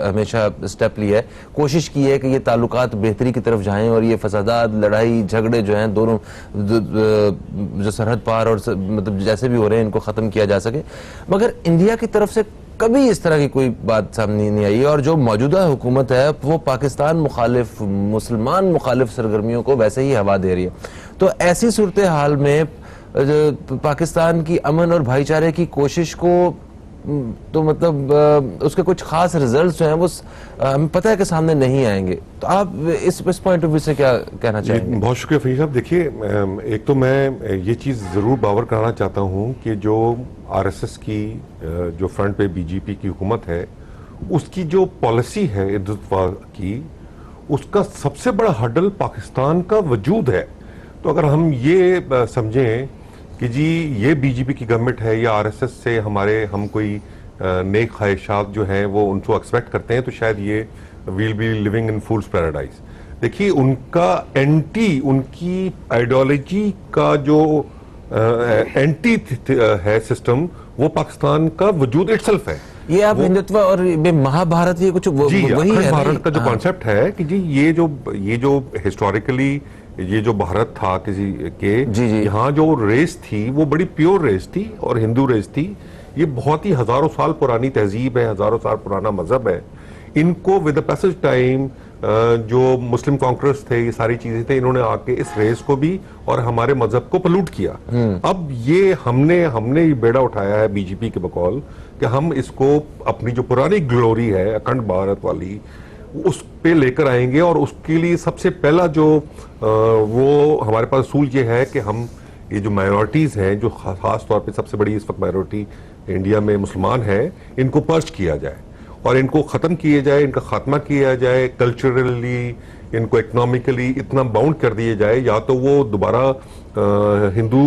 Speaker 1: हमेशा स्टेप लिया है, कोशिश की है कि ये ताल्लुकात बेहतरी की तरफ जाएं और ये फसादात, लड़ाई झगड़े जो हैं दोनों जो सरहद पार और मतलब जैसे भी हो रहे हैं इनको ख़त्म किया जा सके। मगर इंडिया की तरफ से कभी इस तरह की कोई बात सामने नहीं आई और जो मौजूदा हुकूमत है वो पाकिस्तान मुखालिफ, मुसलमान मुखालिफ सरगर्मियों को वैसे ही हवा दे रही है। तो ऐसी सूरत हाल में पाकिस्तान की अमन और भाईचारे की कोशिश को तो मतलब उसके कुछ खास रिजल्ट्स जो हैं वो हमें पता है कि सामने नहीं आएंगे। तो आप इस पॉइंट ऑफ व्यू से क्या कहना चाहेंगे?
Speaker 3: बहुत शुक्रिया फरीद साहब। देखिए, एक तो मैं ये चीज़ ज़रूर बावर कराना चाहता हूँ कि जो आरएसएस की जो फ्रंट पे बीजेपी की हुकूमत है उसकी जो पॉलिसी है हिंदुत्व की, उसका सबसे बड़ा हर्डल पाकिस्तान का वजूद है। तो अगर हम ये समझें कि जी ये बीजेपी की गवर्नमेंट है या आरएसएस से हम कोई नेक ख्वाहिशात जो हैं वो उनको एक्सपेक्ट करते हैं, तो शायद ये will be living in fool's paradise. देखिए, उनकी आइडियोलॉजी का जो एंटी है सिस्टम, वो पाकिस्तान का वजूद इटसेल्फ है।
Speaker 1: ये आप हिंदुत्व और महाभारत ये कुछ वही है
Speaker 3: भारत का जो कॉन्सेप्ट है कि जी ये जो हिस्टोरिकली ये जो भारत था किसी के, यहाँ जो रेस थी वो बड़ी प्योर रेस थी और हिंदू रेस थी। ये बहुत ही हजारों साल पुरानी तहजीब है, हजारों साल पुराना मजहब है। इनको विद द पैसेज टाइम जो मुस्लिम कॉन्करर्स थे, ये सारी चीजें थे, इन्होंने आके इस रेस को भी और हमारे मजहब को पलूट किया। अब ये हमने ये बेड़ा उठाया है बीजेपी के बकौल कि हम इसको अपनी जो पुरानी ग्लोरी है अखंड भारत वाली उस पे लेकर आएंगे। और उसके लिए सबसे पहला जो वो हमारे पास असूल ये है कि हम ये जो माइनॉरिटीज हैं, जो खास तौर पे सबसे बड़ी इस वक्त माइनॉरिटी इंडिया में मुसलमान है, इनको पर्च किया जाए और इनको ख़त्म किया जाए, इनका खात्मा किया जाए। कल्चरली इनको इकोनॉमिकली इतना बाउंड कर दिया जाए, या तो वो दोबारा हिंदू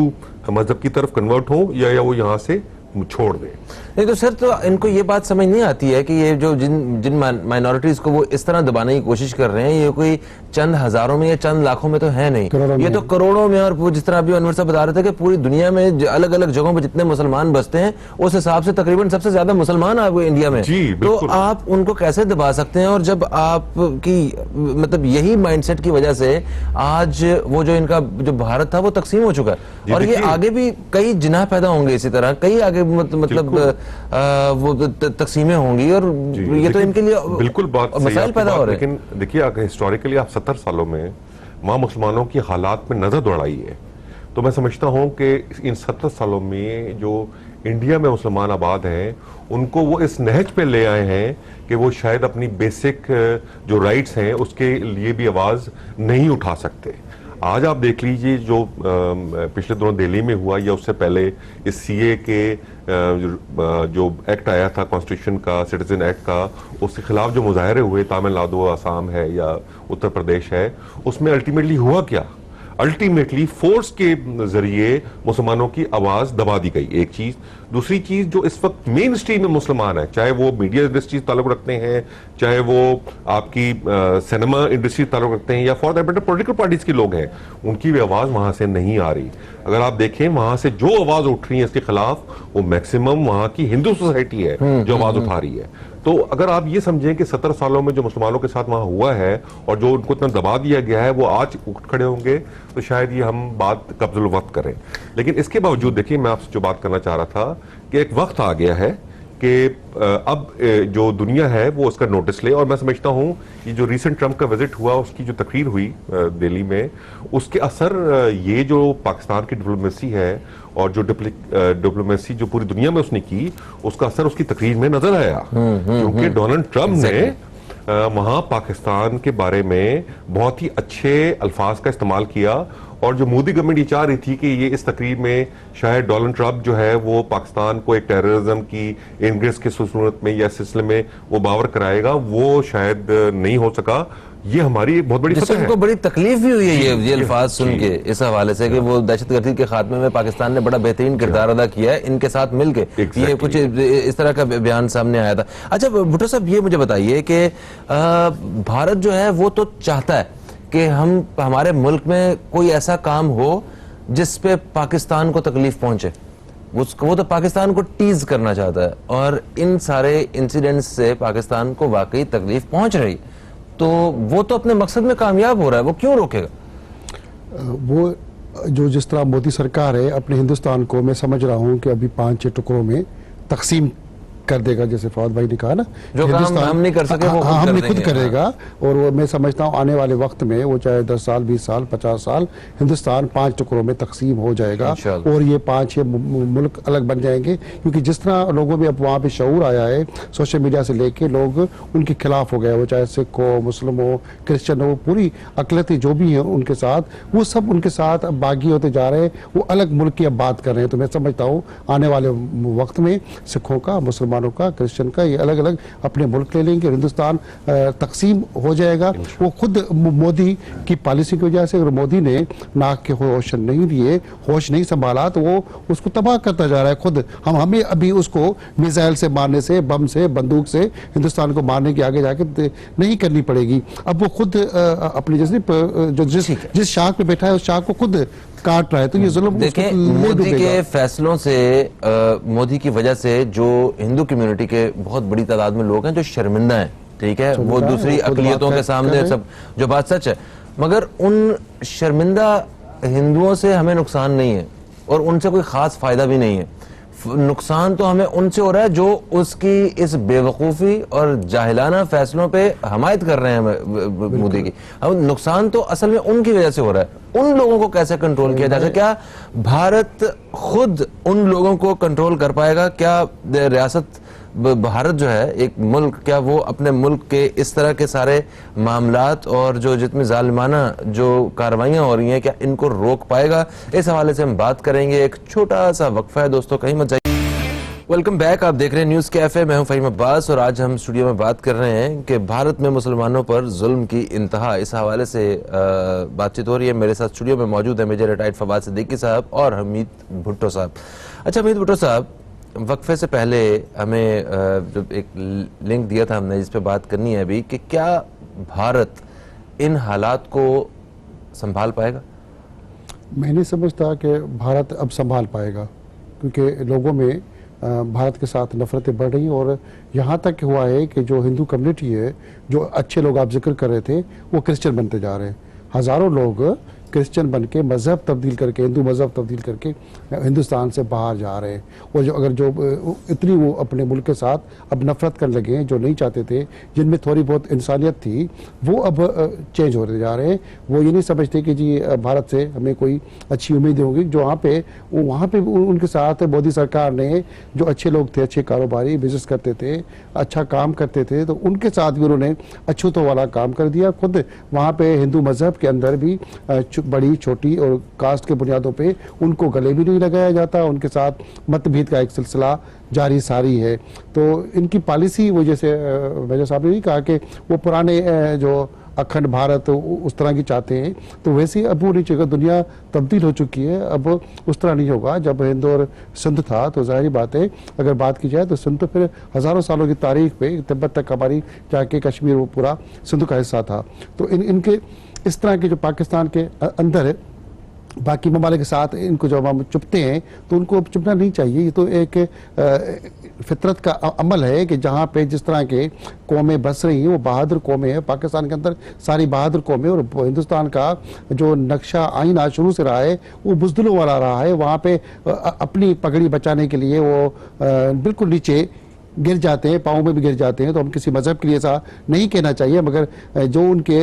Speaker 3: मजहब की तरफ कन्वर्ट हो या वो यहाँ से छोड़ दे।
Speaker 1: नहीं तो सर, तो इनको ये बात समझ नहीं आती है कि ये जो जिन माइनॉरिटीज को वो इस तरह दबाने की कोशिश कर रहे हैं, ये कोई चंद हजारों में या चंद लाखों में तो है नहीं, ये तो करोड़ों में। और जिस तरह अभी अनवर साहब बता रहे थे कि पूरी दुनिया में अलग अलग जगहों पर जितने मुसलमान बसते हैं उस हिसाब से तकरीबन सबसे ज्यादा मुसलमान आपको इंडिया में। तो आप उनको कैसे दबा सकते हैं? और जब आपकी मतलब यही माइंडसेट की वजह से आज वो जो इनका जो भारत था वो तकसीम हो चुका है और ये आगे भी कई जिनाह पैदा होंगे इसी तरह, कई आगे मतलब वो तकसीमें होंगी और ये तो इनके लिए
Speaker 3: बिल्कुल
Speaker 1: मसाइल पैदा हो रहे हैं।
Speaker 3: लेकिन देखिए, अगर हिस्टोरिकली आप 70 सालों में वहां मुसलमानों की हालात में नजर दौड़ाई है, तो मैं समझता हूं कि इन 70 सालों में जो इंडिया में मुसलमान आबाद हैं उनको वो इस नहज पे ले आए हैं कि वो शायद अपनी बेसिक जो राइट्स हैं उसके लिए भी आवाज नहीं उठा सकते। आज आप देख लीजिए जो पिछले दिनों दिल्ली में हुआ या उससे पहले इस सीए के जो एक्ट आया था कॉन्स्टिट्यूशन का, सिटीजन एक्ट का, उसके खिलाफ जो मुजाहरे हुए तमिलनाडु, आसाम है या उत्तर प्रदेश है, उसमें अल्टीमेटली हुआ क्या? अल्टीमेटली फोर्स के जरिए मुसलमानों की आवाज दबा दी गई, एक चीज। दूसरी चीज, जो इस वक्त मेन स्ट्रीम में मुसलमान है, चाहे वो मीडिया इंडस्ट्री से ताल्लुक रखते हैं, चाहे वो आपकी सिनेमा इंडस्ट्री से ताल्लुक रखते हैं, या for that matter political parties के लोग हैं, उनकी भी आवाज वहां से नहीं आ रही। अगर आप देखें वहां से जो आवाज उठ रही है इसके खिलाफ, वो मैक्सिमम वहां की हिंदू सोसाइटी है जो आवाज उठा रही है। तो अगर आप ये समझें कि 70 सालों में जो मुसलमानों के साथ वहां हुआ है और जो उनको इतना दबा दिया गया है, वो आज उठ खड़े होंगे, तो शायद ये हम बात कब्जुल वक्त करें। लेकिन इसके बावजूद देखिए, मैं आपसे जो बात करना चाह रहा था कि एक वक्त आ गया है कि अब जो दुनिया है वो उसका नोटिस ले। और मैं समझता हूं कि जो रिसेंट ट्रंप का विजिट हुआ, उसकी जो तकरीर हुई दिल्ली में, उसके असर ये जो पाकिस्तान की डिप्लोमेसी है और जो डिप्लोमेसी जो पूरी दुनिया में उसने की, उसका असर उसकी तकरीर में नजर आया। क्योंकि डोनाल्ड ट्रंप ने वहां पाकिस्तान के बारे में बहुत ही अच्छे अल्फाज का इस्तेमाल किया। और जो मोदी गवर्नमेंट ये चाह रही थी कि ये इस तकरीर में शायद डोनाल्ड ट्रंप जो है वो पाकिस्तान को एक टेररिज्म की इंग्रेस की सूरत में या सिलसिले में वो बावर कराएगा, वो शायद नहीं हो सका। ये हमारी एक बहुत बड़ी
Speaker 1: जिससे उनको बड़ी तकलीफ भी हुई है ये अल्फाज सुन के, इस हवाले से कि वो दहशतगर्दी के खात्मे में पाकिस्तान ने बड़ा बेहतरीन किरदार अदा किया है इनके साथ मिलके। ये कुछ इस तरह का बयान सामने आया था। अच्छा भुट्टो साहब, ये मुझे बताइए कि भारत जो है वो तो चाहता है कि हमारे मुल्क में कोई ऐसा काम हो जिस पे पाकिस्तान को तकलीफ पहुंचे, वो तो पाकिस्तान को टीज करना चाहता है, और इन सारे इंसिडेंट्स से पाकिस्तान को वाकई तकलीफ पहुंच रही, तो वो तो अपने मकसद में कामयाब हो रहा है, वो क्यों रोकेगा?
Speaker 4: वो जो जिस तरह मोदी सरकार है अपने हिंदुस्तान को, मैं समझ रहा हूं कि अभी 5-6 टुकड़ों में तकसीम कर देगा, जैसे फवाद भाई ने कहा ना,
Speaker 1: जो काम हम नहीं कर सके वो
Speaker 4: हम खुद करेगा। और वो मैं समझता हूँ आने वाले वक्त में वो चाहे 10 साल 20 साल 50 साल हिंदुस्तान 5 टुकड़ों में तकसीम हो जाएगा और ये 5-6 मुल्क अलग बन जाएंगे। क्योंकि जिस तरह लोगों में अब वहाँ पे शऊर आया है, सोशल मीडिया से लेके लोग उनके खिलाफ हो गए, वो चाहे सिख हो, मुस्लिम हो, क्रिश्चियन हो, पूरी अकलियतें जो भी हैं उनके साथ, वो सब उनके साथ बागी होते जा रहे हैं, वो अलग मुल्क की अब बात कर रहे हैं। तो मैं समझता हूँ आने वाले वक्त में सिखों का, मुसलमानों का, क्रिश्चियन का, ये अलग अलग अपने मुल्क ले लेंगे, हिंदुस्तान तकसीम हो जाएगा। वो खुद मोदी की पॉलिसी की वजह से, अगर मोदी ने नाक के होश नहीं दिए, होश नहीं संभाला, तो वो उसको तबाह करता जा रहा है खुद। हमें अभी उसको मिसाइल से मारने से, बम से, बंदूक से हिंदुस्तान को मारने की आगे जाके नहीं करनी पड़ेगी। अब वो खुद अपनी जिस शाख पे बैठा है उस शाख को खुद काट रहा है। तो ये जुल्म
Speaker 1: देखिए, मोदी के फैसलों से, मोदी की वजह से जो हिंदू कम्युनिटी के बहुत बड़ी तादाद में लोग हैं जो शर्मिंदा हैं, ठीक है, वो दूसरी अकलियतों के सामने सब जो बात सच है, मगर उन शर्मिंदा हिंदुओं से हमें नुकसान नहीं है और उनसे कोई खास फायदा भी नहीं है। नुकसान तो हमें उनसे हो रहा है जो उसकी इस बेवकूफ़ी और जाहिलाना फैसलों पे हमायत कर रहे हैं मोदी की। अब नुकसान तो असल में उनकी वजह से हो रहा है। उन लोगों को कैसे कंट्रोल किया जाए? क्या भारत खुद उन लोगों को कंट्रोल कर पाएगा? क्या रियासत भारत जो है एक मुल्क, क्या वो अपने मुल्क के इस तरह के सारे मामलात और जो जितनी जालिमाना जो कार्रवाइयाँ हो रही हैं, क्या इनको रोक पाएगा? इस हवाले से हम बात करेंगे। एक छोटा सा वक्फा है दोस्तों, कहीं मत जाइए। वेलकम बैक, आप देख रहे हैं न्यूज़ कैफे। मैं हूं फ़हीम अब्बास और आज हम स्टूडियो में बात कर रहे हैं कि भारत में मुसलमानों पर जुल्म की इंतहा, इस हवाले से बातचीत हो रही है। मेरे साथ स्टूडियो में मौजूद है मेजर रिटायर्ड फवाद सिद्दीकी साहब और हमीद भुट्टो साहब। अच्छा हमीद भुट्टो साहब, वक्फे से पहले हमें जब एक लिंक दिया था हमने जिस पे बात करनी है अभी, कि क्या भारत इन हालात को संभाल पाएगा?
Speaker 4: मैं नहीं समझता कि भारत अब संभाल पाएगा, क्योंकि लोगों में भारत के साथ नफरतें बढ़ रही और यहाँ तक हुआ है कि जो हिंदू कम्युनिटी है, जो अच्छे लोग आप जिक्र कर रहे थे, वो क्रिश्चियन बनते जा रहे हैं। हज़ारों लोग क्रिश्चियन बन के मज़हब तब्दील करके, हिंदू मज़हब तब्दील करके हिंदुस्तान से बाहर जा रहे हैं। और जो अगर जो इतनी वो अपने मुल्क के साथ अब नफरत करने लगे हैं, जो नहीं चाहते थे, जिनमें थोड़ी बहुत इंसानियत थी, वो अब चेंज होते जा रहे हैं। वो ये नहीं समझते कि जी भारत से हमें कोई अच्छी उम्मीदें होंगी। जो वहाँ पे उनके साथ मोदी सरकार ने जो अच्छे लोग थे, अच्छे कारोबारी, बिजनेस करते थे, अच्छा काम करते थे, तो उनके साथ भी उन्होंने अछूतों वाला काम कर दिया। खुद वहाँ पे हिंदू मज़हब के अंदर भी बड़ी छोटी और कास्ट के बुनियादों पे उनको गले भी नहीं लगाया जाता, उनके साथ मतभेद का एक सिलसिला जारी सारी है। तो इनकी पॉलिसी, वो जैसे मेजर साहब ने नहीं कहा कि वो पुराने जो अखंड भारत उस तरह की चाहते हैं, तो वैसे अब वो नहीं चाहिए। दुनिया तब्दील हो चुकी है, अब उस तरह नहीं होगा। जब हिंद और सिंध था तो जाहिर बात है, अगर बात की जाए तो सिंध तो फिर हज़ारों सालों की तारीख पे तिब्बत तक हमारी जाके कश्मीर वो पूरा सिंध का हिस्सा था। तो इनके इस तरह के जो पाकिस्तान के अंदर है, बाकी ममालिक के साथ इनको जब हम चुपते हैं तो उनको चुपना नहीं चाहिए। ये तो एक फितरत का अमल है कि जहाँ पे जिस तरह के कौमें बस रही हैं वो बहादुर कौमें हैं। पाकिस्तान के अंदर सारी बहादुर कौमें, और हिंदुस्तान का जो नक्शा आईना शुरू से रहा है वो बुज़दिलों वाला रहा है। वहाँ पे अपनी पगड़ी बचाने के लिए वो बिल्कुल नीचे गिर जाते हैं, पाँव में भी गिर जाते हैं। तो हम किसी मजहब के लिए ऐसा नहीं कहना चाहिए, मगर जो उनके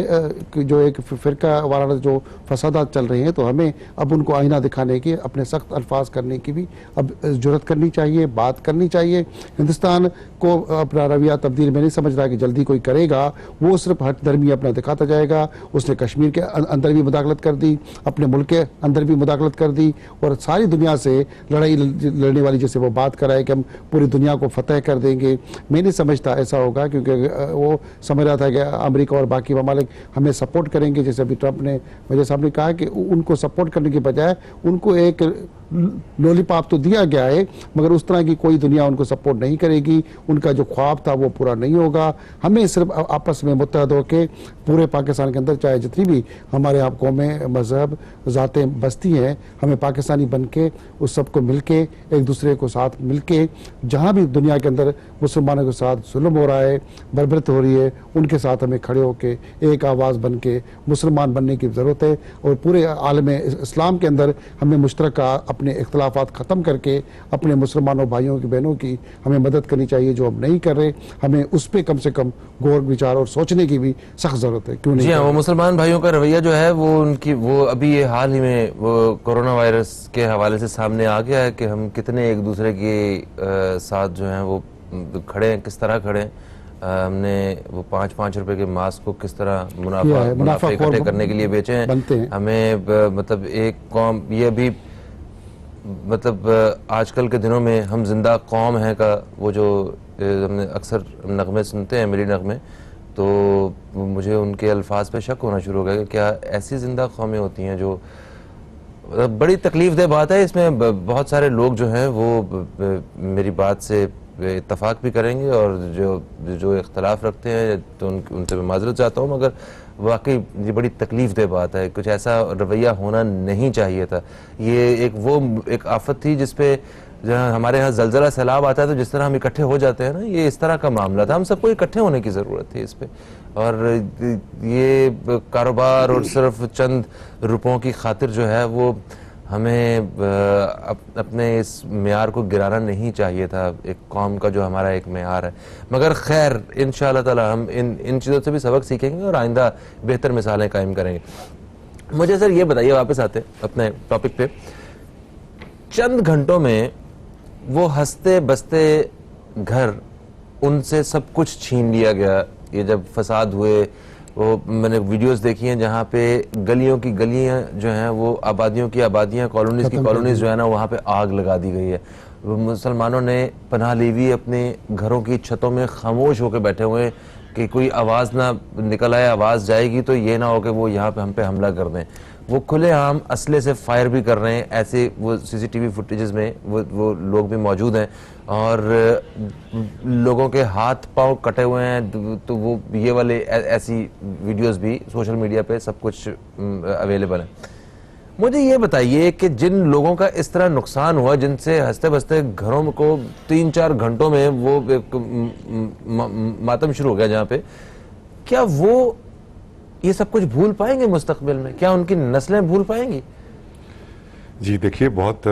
Speaker 4: जो एक फ़िरका वाला जो फसादात चल रहे हैं, तो हमें अब उनको आईना दिखाने की, अपने सख्त अल्फाज करने की भी अब जुर्रत करनी चाहिए, बात करनी चाहिए। हिंदुस्तान को अपना रवैया तब्दील में नहीं समझ रहा कि जल्दी कोई करेगा, वो सिर्फ हट दर्मी अपना दिखाता जाएगा। उसने कश्मीर के अंदर भी मुदाखलत कर दी, अपने मुल्क के अंदर भी मुदाखलत कर दी, और सारी दुनिया से लड़ाई लड़ने वाली जैसे वो बात कराए कि हम पूरी दुनिया को फतेह कर देंगे। मैं नहीं समझता ऐसा होगा, क्योंकि वो समझ रहा था कि अमेरिका और बाकी ममालिक हमें सपोर्ट करेंगे। जैसे अभी ट्रंप ने मेरे सामने कहा कि उनको सपोर्ट करने के बजाय उनको एक लॉलीपॉप तो दिया गया है, मगर उस तरह की कोई दुनिया उनको सपोर्ट नहीं करेगी। उनका जो ख्वाब था वो पूरा नहीं होगा। हमें सिर्फ आपस में मुत्तहद होकर पूरे पाकिस्तान के अंदर, चाहे जितनी भी हमारे यहाँ कौमें, मजहब, ज़ातें बसती हैं, हमें पाकिस्तानी बन के उस सबको मिल के, एक दूसरे को साथ मिल के, जहाँ भी दुनिया के अंदर मुसलमानों के साथ जुल्म हो रहा है, बर्बरत हो रही है, उनके साथ हमें खड़े होकर एक आवाज़ बन के मुसलमान बनने की ज़रूरत है। और पूरे आलम इस्लाम के अंदर हमें मुश्तरका अपने इख्तलाफात ख़त्म करके अपने मुसलमानों भाइयों की बहनों की हमें मदद करनी चाहिए, जो हम नहीं कर रहे। हमें उस पर कम से कम गौर विचार और सोचने की भी सख्त ज़रूरत है। क्यों नहीं?
Speaker 1: जी हाँ, वो मुसलमान भाइयों का रवैया जो है वो अभी ये हाल ही में वो कोरोना वायरस के हवाले से सामने आ गया है कि हम कितने एक दूसरे के साथ जो हैं वो खड़े हैं, किस तरह खड़े हैं। हमने वो 5-5 रुपए के मास्क को किस तरह मुनाफा इकट्ठे करने के लिए बेचे हैं। हमें मतलब एक कौम, ये भी मतलब आजकल के दिनों में हम जिंदा कौम है का वो जो हमने अक्सर नगमे सुनते हैं, मेरी नगमे, तो मुझे उनके अल्फाज पे शक होना शुरू हो गया कि क्या ऐसी जिंदा कौमें होती हैं जो, बड़ी तकलीफ दह बात है। इसमें बहुत सारे लोग जो हैं वो मेरी बात से इत्तफाक भी करेंगे, और जो इख्तलाफ रखते हैं तो उनसे मैं माजरत चाहता हूँ, मगर वाकई ये बड़ी तकलीफ दह बात है। कुछ ऐसा रवैया होना नहीं चाहिए था। ये एक आफत थी जिसपे जहाँ हमारे यहाँ जलजला सैलाब आता है तो जिस तरह हम इकट्ठे हो जाते हैं ना, ये इस तरह का मामला था। हम सबको इकट्ठे होने की ज़रूरत थी इस पे, और ये कारोबार और सिर्फ चंद रुपयों की खातिर जो है वो हमें अपने इस मेयार को गिराना नहीं चाहिए था, एक कौम का जो हमारा एक मेयार है। मगर खैर इंशाअल्लाह ताला हम इन चीज़ों से भी सबक सीखेंगे और आइंदा बेहतर मिसालें कायम करेंगे। मुझे सर ये बताइए, वापस आते अपने टॉपिक पे, चंद घंटों में वो हंसते बसते घर, उनसे सब कुछ छीन लिया गया। ये जब फसाद हुए, वो मैंने वीडियोस देखी हैं जहाँ पे गलियों की गलियाँ जो हैं वो आबादियों की आबादियाँ, कॉलोनीज की कॉलोनीज जो है ना, वहाँ पे आग लगा दी गई है। मुसलमानों ने पनाह ली हुई अपने घरों की छतों में खामोश होकर बैठे हुए हैं कि कोई आवाज़ ना निकल आए, आवाज़ जाएगी तो ये ना हो कि वो यहाँ पे हम पे हमला कर दें। वो खुलेआम असले से फायर भी कर रहे हैं। ऐसे वो सीसीटीवी फुटेजेस में वो लोग भी मौजूद हैं, और लोगों के हाथ पांव कटे हुए हैं। तो वो ये वाले ऐसी वीडियोस भी सोशल मीडिया पे सब कुछ अवेलेबल है। मुझे ये बताइए कि जिन लोगों का इस तरह नुकसान हुआ, जिनसे हंसते बसते घरों को 3-4 घंटों में वो मातम शुरू हो गया जहाँ पे, क्या वो ये सब कुछ भूल पाएंगे मुस्तकबिल में? क्या उनकी नस्लें भूल पाएंगी?
Speaker 3: जी देखिए, बहुत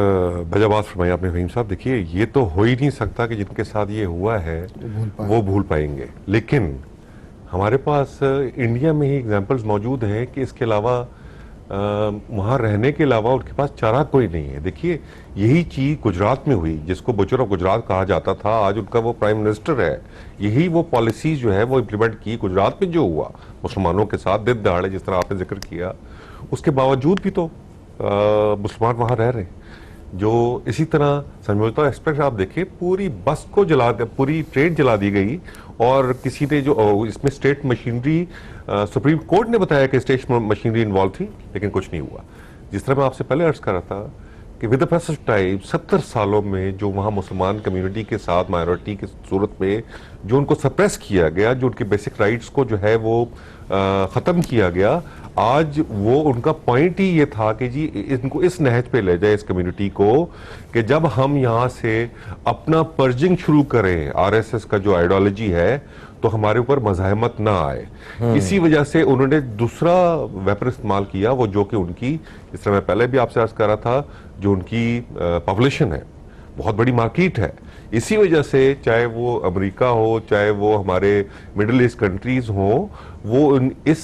Speaker 3: वजह बात फरमाई आपने फहीम साहब। देखिए, ये तो हो ही नहीं सकता कि जिनके साथ ये हुआ है वो भूल पाएंगे, लेकिन हमारे पास इंडिया में ही एग्जांपल्स मौजूद हैं कि इसके अलावा वहाँ रहने के अलावा उनके पास चारा कोई नहीं है। देखिए, यही चीज़ गुजरात में हुई, जिसको बुचर ऑफ गुजरात कहा जाता था, आज उनका वो प्राइम मिनिस्टर है। यही वो पॉलिसीज जो है वो इम्प्लीमेंट की गुजरात में जो हुआ मुसलमानों के साथ दिन दहाड़े, जिस तरह आपने जिक्र किया। उसके बावजूद भी तो मुसलमान वहाँ रह रहे हैं। जो इसी तरह समझौता एक्सप्रेस आप देखिए, पूरी बस को पूरी ट्रेन जला दी गई, और किसी ने जो इसमें स्टेट मशीनरी, सुप्रीम कोर्ट ने बताया कि स्टेट मशीनरी इन्वॉल्व थी, लेकिन कुछ नहीं हुआ। जिस तरह मैं आपसे पहले अर्ज कर रहा था कि with the passage of time 70 सालों में जो वहाँ मुसलमान कम्युनिटी के साथ माइनॉरिटी की सूरत में जो उनको सप्रेस किया गया, जो उनके बेसिक राइट्स को जो है वो ख़त्म किया गया, आज वो उनका पॉइंट ही ये था कि जी इनको इस नहज पे ले जाए इस कम्युनिटी को, कि जब हम यहाँ से अपना पर्जिंग शुरू करें आरएसएस का जो आइडियोलॉजी है, तो हमारे ऊपर मज़ाहमत ना आए। इसी वजह से उन्होंने दूसरा वेपन इस्तेमाल किया, वो जो कि उनकी, जिस तरह मैं पहले भी आपसे अर्ज कर रहा था, जो उनकी पॉपुलेशन है, बहुत बड़ी मार्केट है। इसी वजह से चाहे वो अमेरिका हो, चाहे वो हमारे मिडिल ईस्ट कंट्रीज हो, वो इस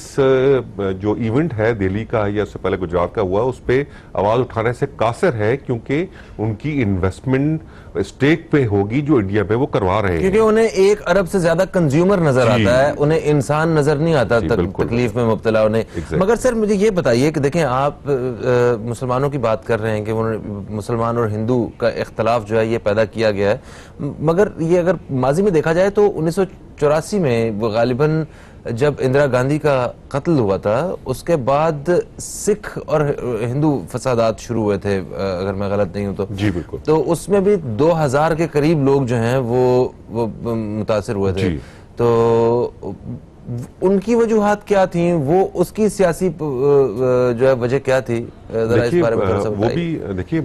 Speaker 3: जो इवेंट है दिल्ली का या उससे पहले गुजरात का हुआ, उस पर आवाज उठाने से कासिर है, क्योंकि उनकी इन्वेस्टमेंट स्टेक पे होगी जो इंडिया में वो करवा रहे हैं,
Speaker 1: क्योंकि उन्हें 1 अरब से ज्यादा कंज्यूमर नजर आता है, उन्हें इंसान नजर नहीं आता तकलीफ में मुब्तला उन्हें। मगर सर मुझे ये बताइए कि देखें, आप मुसलमानों की बात कर रहे हैं कि मुसलमान और हिंदू का इख्तलाफ जो है ये पैदा किया गया है, मगर ये अगर माजी में देखा जाए तो 1984 में वो गालिबन जब इंदिरा गांधी का कत्ल हुआ था, उसके बाद सिख और हिंदू फसादात शुरू हुए थे, अगर मैं गलत नहीं हूं तो।
Speaker 3: जी बिल्कुल।
Speaker 1: तो उसमें भी 2000 के करीब लोग जो हैं वो मुतासिर हुए थे। तो उनकी वजूहात क्या थी, वो उसकी सियासी जो है वजह क्या थी, जरा इस बारे में
Speaker 3: वो भी देखिए,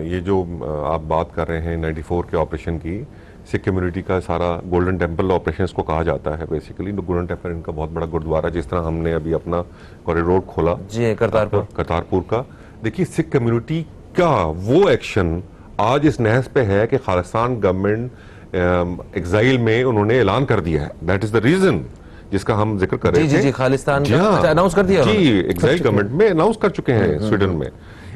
Speaker 3: ये जो आप बात कर रहे हैं 94 के ऑपरेशन की, सिख कम्युनिटी का सारा गोल्डन टेम्पल ऑपरेशन इसको कहा जाता है बेसिकली। गोल्डन टेम्पल इनका बहुत बड़ा गुरुद्वारा, जिस तरह हमने अभी अपना कॉरिडोर खोला
Speaker 1: जी
Speaker 3: करतारपुर का, देखिए सिख कम्युनिटी का वो एक्शन आज इस नहज पे है कि खालिस्तान गवर्नमेंट एग्जाइल में उन्होंने ऐलान कर दिया है। दैट इज द रीजन जिसका हम जिक्र कर रहे थे।
Speaker 1: जी खालिस्तान अनाउंस कर दिया
Speaker 3: जी, एग्जाइल गवर्नमेंट में अनाउंस कर चुके हैं स्वीडन में।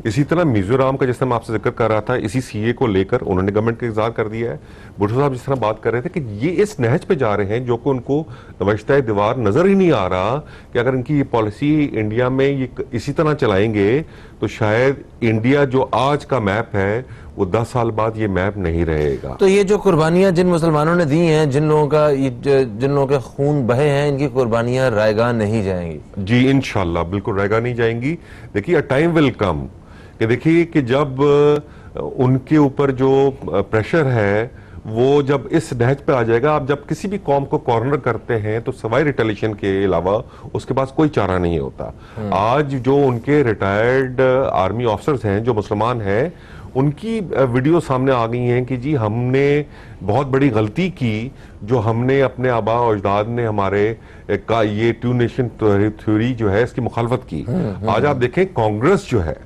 Speaker 3: इसी तरह मिजोरम का, जिस मैं आपसे जिक्र कर रहा था, इसी सीए को लेकर उन्होंने गवर्नमेंट का इज़हार कर दिया है। भुट्टो साहब जिस तरह बात कर रहे थे कि ये इस नहज पे जा रहे हैं जो कि उनको नवश्ता दीवार नजर ही नहीं आ रहा, कि अगर इनकी ये पॉलिसी इंडिया में ये इसी तरह चलाएंगे तो शायद इंडिया जो आज का मैप है वो 10 साल बाद ये मैप नहीं रहेगा।
Speaker 1: तो ये जो कुर्बानियां जिन मुसलमानों ने दी हैं, जिन लोगों के खून बहे हैं, इनकी कुर्बानियां रायगा नहीं जाएंगी।
Speaker 3: जी इंशाल्लाह बिल्कुल रायगा नहीं जाएंगी। देखिए, अ टाइम विल कम कि देखिए कि जब उनके ऊपर जो प्रेशर है वो जब इस नहज पे आ जाएगा। आप जब किसी भी कौम को कॉर्नर करते हैं तो सवाई रिटेलिएशन के अलावा उसके पास कोई चारा नहीं होता। आज जो उनके रिटायर्ड आर्मी ऑफिसर्स हैं जो मुसलमान हैं, उनकी वीडियो सामने आ गई हैं कि जी हमने बहुत बड़ी गलती की, जो हमने अपने आबा और अजदाद ने हमारे का ये 2 नेशन थ्योरी जो है इसकी मुखालफत की। आज आप देखें कांग्रेस जो है,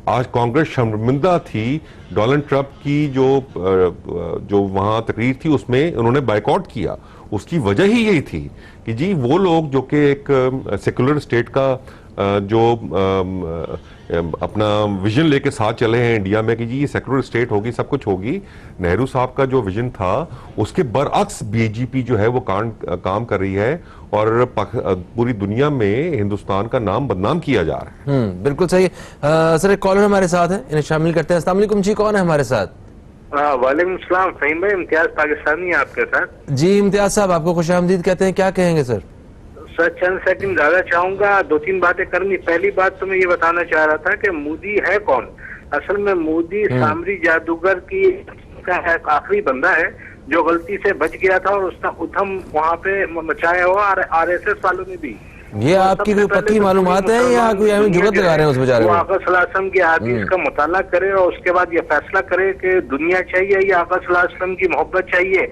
Speaker 3: आज कांग्रेस शर्मिंदा थी। डोनाल्ड ट्रंप की जो वहां तकरीर थी उसमें उन्होंने बायकॉट किया। उसकी वजह ही यही थी कि जी वो लोग जो कि एक सेकुलर स्टेट का जो अपना विजन लेके साथ चले हैं इंडिया में कि जी ये सेकुलर स्टेट होगी, सब कुछ होगी। नेहरू साहब का जो विजन था उसके बरअक्स बीजेपी जो है वो काम कर रही है और पूरी दुनिया में हिंदुस्तान का नाम बदनाम किया जा रहा है।
Speaker 1: बिल्कुल सही। सर एक कॉलर हमारे साथ है, इन्हें शामिल करते हैं। अस्सलाम वालेकुम जी, कौन है हमारे साथ?
Speaker 5: वालेकुम सलाम फहीम भाई, इम्तियाज पाकिस्तानी है आपके साथ।
Speaker 1: जी इम्तियाज साहब, आपको खुशामदीद कहते हैं, क्या कहेंगे सर?
Speaker 5: सर चंद सेकंड ज्यादा चाहूंगा, 2-3 बातें करनी। पहली बात तो मैं ये बताना चाह रहा था कि मोदी है कौन। असल में मोदी सामरी जादूगर की का आखिरी बंदा है जो गलती से बच गया था और उसका उधम वहाँ पे मचाया हुआ आरएसएस वालों ने भी।
Speaker 1: ये आपकी कोई पक्की मालूमात है या कोई जुगत लगा रहे हैं उस बेचारे को?
Speaker 5: आका सल्लल्लाहु अलैहि वसल्लम की हदीस का मुताला करे और उसके बाद ये फैसला करे कि दुनिया चाहिए या आका सल्लल्लाहु अलैहि वसल्लम की मोहब्बत चाहिए।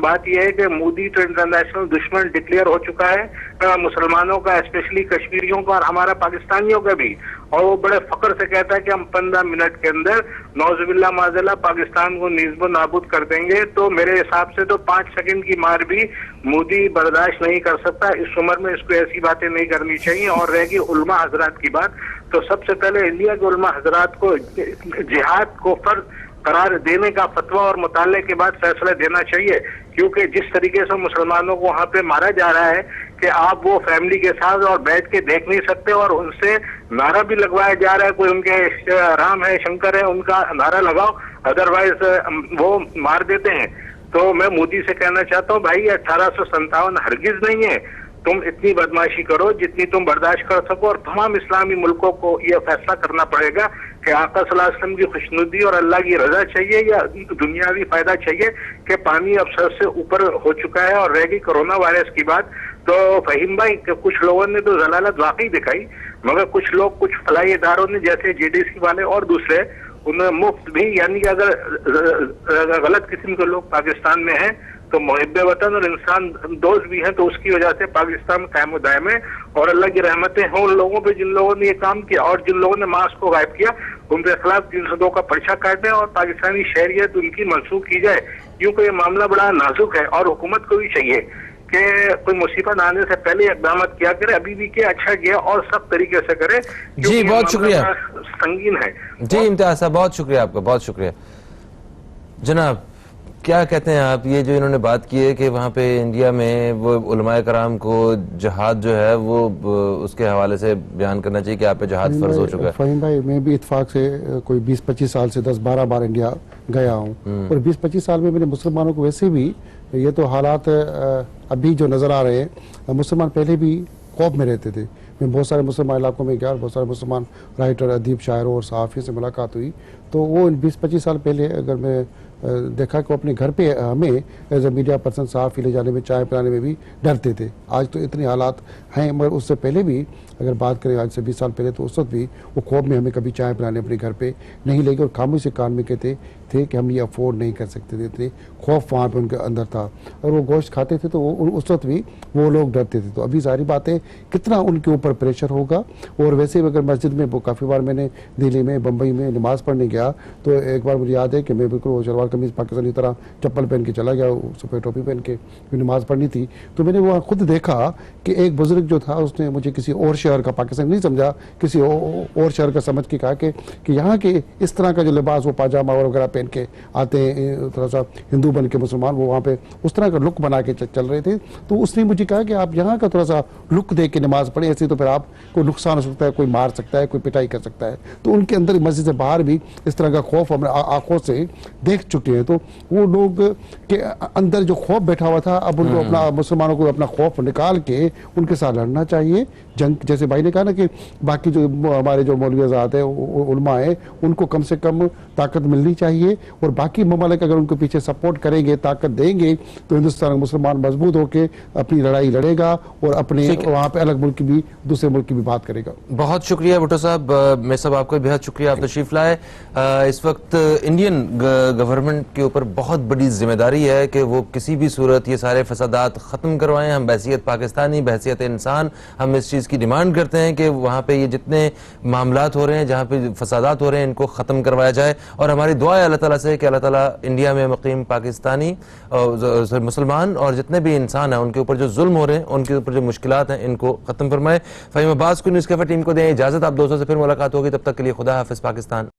Speaker 5: बात यह है कि मोदी तो इंटरनेशनल दुश्मन डिक्लेयर हो चुका है मुसलमानों का, स्पेशली कश्मीरियों का और हमारा पाकिस्तानियों का भी। और वो बड़े फख्र से कहता है कि हम 15 मिनट के अंदर नौजुबिल्ला माज़िल्ला पाकिस्तान को निज़्ब नाबूद कर देंगे। तो मेरे हिसाब से तो 5 सेकंड की मार भी मोदी बर्दाश्त नहीं कर सकता। इस उम्र में इसको ऐसी बातें नहीं करनी चाहिए। और रहेगी उलमा हजरात की बात, तो सबसे पहले इंडिया के उलमा हजरात को जिहाद को फर्ज करार देने का फतवा और मुताले के बाद फैसला देना चाहिए, क्योंकि जिस तरीके से मुसलमानों को वहां पे मारा जा रहा है कि आप वो फैमिली के साथ और बैठ के देख नहीं सकते, और उनसे नारा भी लगवाया जा रहा है, कोई उनके राम है शंकर है उनका नारा लगाओ, अदरवाइज वो मार देते हैं। तो मैं मोदी से कहना चाहता हूँ भाई 1857 हरगिज नहीं है, तुम इतनी बदमाशी करो जितनी तुम बर्दाश्त कर सको, और तमाम इस्लामी मुल्कों को यह फैसला करना पड़ेगा कि आका सल्लल्लाहु अलैहि वसल्लम की खुशनुदी और अल्लाह की रजा चाहिए या दुनियावी फायदा चाहिए, कि पानी अब सर से ऊपर हो चुका है। और रह गई कोरोना वायरस की बात, तो फहीम भाई कुछ लोगों ने तो जलालत वाकई दिखाई, मगर कुछ लोग, कुछ फलाई इदारों ने जैसे जेडीसी वाले और दूसरे, उन्हें मुफ्त भी, यानी कि अगर गलत किस्म के लोग पाकिस्तान में हैं तो मुहिब्बे वतन और इंसान दोस्त भी हैं, तो उसकी वजह से पाकिस्तान कायम दायम है। और अल्लाह की रहमतें हों उन लोगों पे जिन लोगों ने ये काम किया, और जिन लोगों ने मास्क को गायब किया उनके खिलाफ 302 का पर्चा काटें और पाकिस्तानी शहरियत उनकी मनसूख की जाए, क्योंकि ये मामला बड़ा नाजुक है। और हुकूमत को भी चाहिए कि कोई मुसीबत आने से पहले इकदाम किया करे, अभी भी किया, अच्छा किया, और सब तरीके से करे।
Speaker 1: जी बहुत शुक्रिया,
Speaker 5: संगीन है
Speaker 1: जी इम्तियाज साहब, बहुत शुक्रिया आपका, बहुत शुक्रिया। जनाब क्या कहते हैं आप, ये जो इन्होंने बात की है कि वहाँ पे इंडिया में वो उलमाए कराम को जहाद जो है वो उसके हवाले से बयान करना चाहिए कि आप पे जहाद फर्ज हो चुका है।
Speaker 4: फहीम भाई, मैं भी इत्तेफाक से कोई 20-25 साल से 10-12 बार इंडिया गया हूँ, और 20-25 साल में मैंने मुसलमानों को वैसे भी, ये तो हालात अभी जो नज़र आ रहे हैं, मुसलमान पहले भी खौफ में रहते थे। मैं बहुत सारे मुसलमान इलाकों में गया और बहुत सारे मुसलमान राइटर, अदीब, शायरों और सहाफ़ी से मुलाकात हुई, तो वो 20-25 साल पहले अगर मैं देखा कि वो अपने घर पे हमें एज ए मीडिया पर्सन सहाफ़ी ले जाने में, चाय पिलाने में भी डरते थे। आज तो इतने हालात हैं, मगर उससे पहले भी अगर बात करें आज से 20 साल पहले, तो उस वक्त भी वो खौफ में हमें कभी चाय पिलाने अपने घर पे नहीं ले गए, और खामोश से कान में कहते थे कि हम ये अफोर्ड नहीं कर सकते थे, इतने खौफ वहाँ पे उनके अंदर था। और वो गोश्त खाते थे तो वो उस वक्त भी वो लोग डरते थे। तो अभी सारी बातें कितना उनके ऊपर प्रेशर होगा। और वैसे भी अगर मस्जिद में, वो काफ़ी बार मैंने दिल्ली में, बम्बई में नमाज़ पढ़ने गया, तो एक बार मुझे याद है कि मैं बिल्कुल शलवार कमीज़ पाकिस्तानी तरह चप्पल पहन के चला गया, सफ़ेद टोपी पहन के नमाज़ पढ़नी थी। तो मैंने वहाँ खुद देखा कि एक बुजुर्ग जो था उसने मुझे किसी और शहर का, पाकिस्तान नहीं समझा, किसी और शहर का समझ के कहा कि यहाँ के इस तरह का जो लिबास, वो पाजामा वगैरह पहन के आते हैं, थोड़ा सा हिंदू बन के मुसलमान, वो वहाँ पे उस तरह का लुक बना के चल रहे थे। तो उसने मुझे कहा कि आप यहाँ का थोड़ा सा लुक देख के नमाज़ पढ़ें, ऐसे तो फिर आपको नुकसान हो सकता है, कोई मार सकता है, कोई पिटाई कर सकता है। तो उनके अंदर मस्जिद से बाहर भी इस तरह का खौफ हम आंखों से देख चुके हैं। तो वो लोग के अंदर जो खौफ बैठा हुआ था, अब उनको अपना, मुसलमानों को अपना खौफ निकाल के उनके साथ लड़ना चाहिए जंग। जैसे भाई ने कहा ना कि बाकी जो हमारे जो मौलवी आज़ाद है, उलमा है, उनको कम से कम ताकत मिलनी चाहिए, और बाकी ममालिक अगर उनको पीछे सपोर्ट करेंगे, ताकत देंगे, तो हिंदुस्तान मुसलमान मजबूत होकर अपनी लड़ाई लड़ेगा और अपने वहाँ पे अलग मुल्क की भी, दूसरे मुल्क की भी बात करेगा।
Speaker 1: बहुत शुक्रिया भुट्टो साहब, मैं सब आपका बेहद शुक्रिया, आप तशरीफ लाए। इस वक्त इंडियन गवर्नमेंट के ऊपर बहुत बड़ी जिम्मेदारी है कि वो किसी भी सूरत ये सारे फसादात ख़त्म करवाएं। हम बहसियत पाकिस्तानी, बहसियत इंसान, हम इस चीज़ की डिमांड करते हैं कि वहाँ पे ये जितने मामलात हो रहे हैं, जहाँ पे फसादात हो रहे हैं, इनको ख़त्म करवाया जाए। और हमारी दुआ है अल्लाह ताला से कि अल्लाह ताला इंडिया में मुक़ीम पाकिस्तानी और मुसलमान और जितने भी इंसान हैं उनके ऊपर जो जुल्म हो रहे हैं, उनके ऊपर जो मुश्किलात हैं, इनको ख़त्म फरमाए। फ़हीम अब्बास को न्यूज़ कैफ़े टीम को दें इजाज़त। आप दोस्तों से फिर मुलाकात होगी, तब तक के लिए खुदा हाफ़िज़ पाकिस्तान।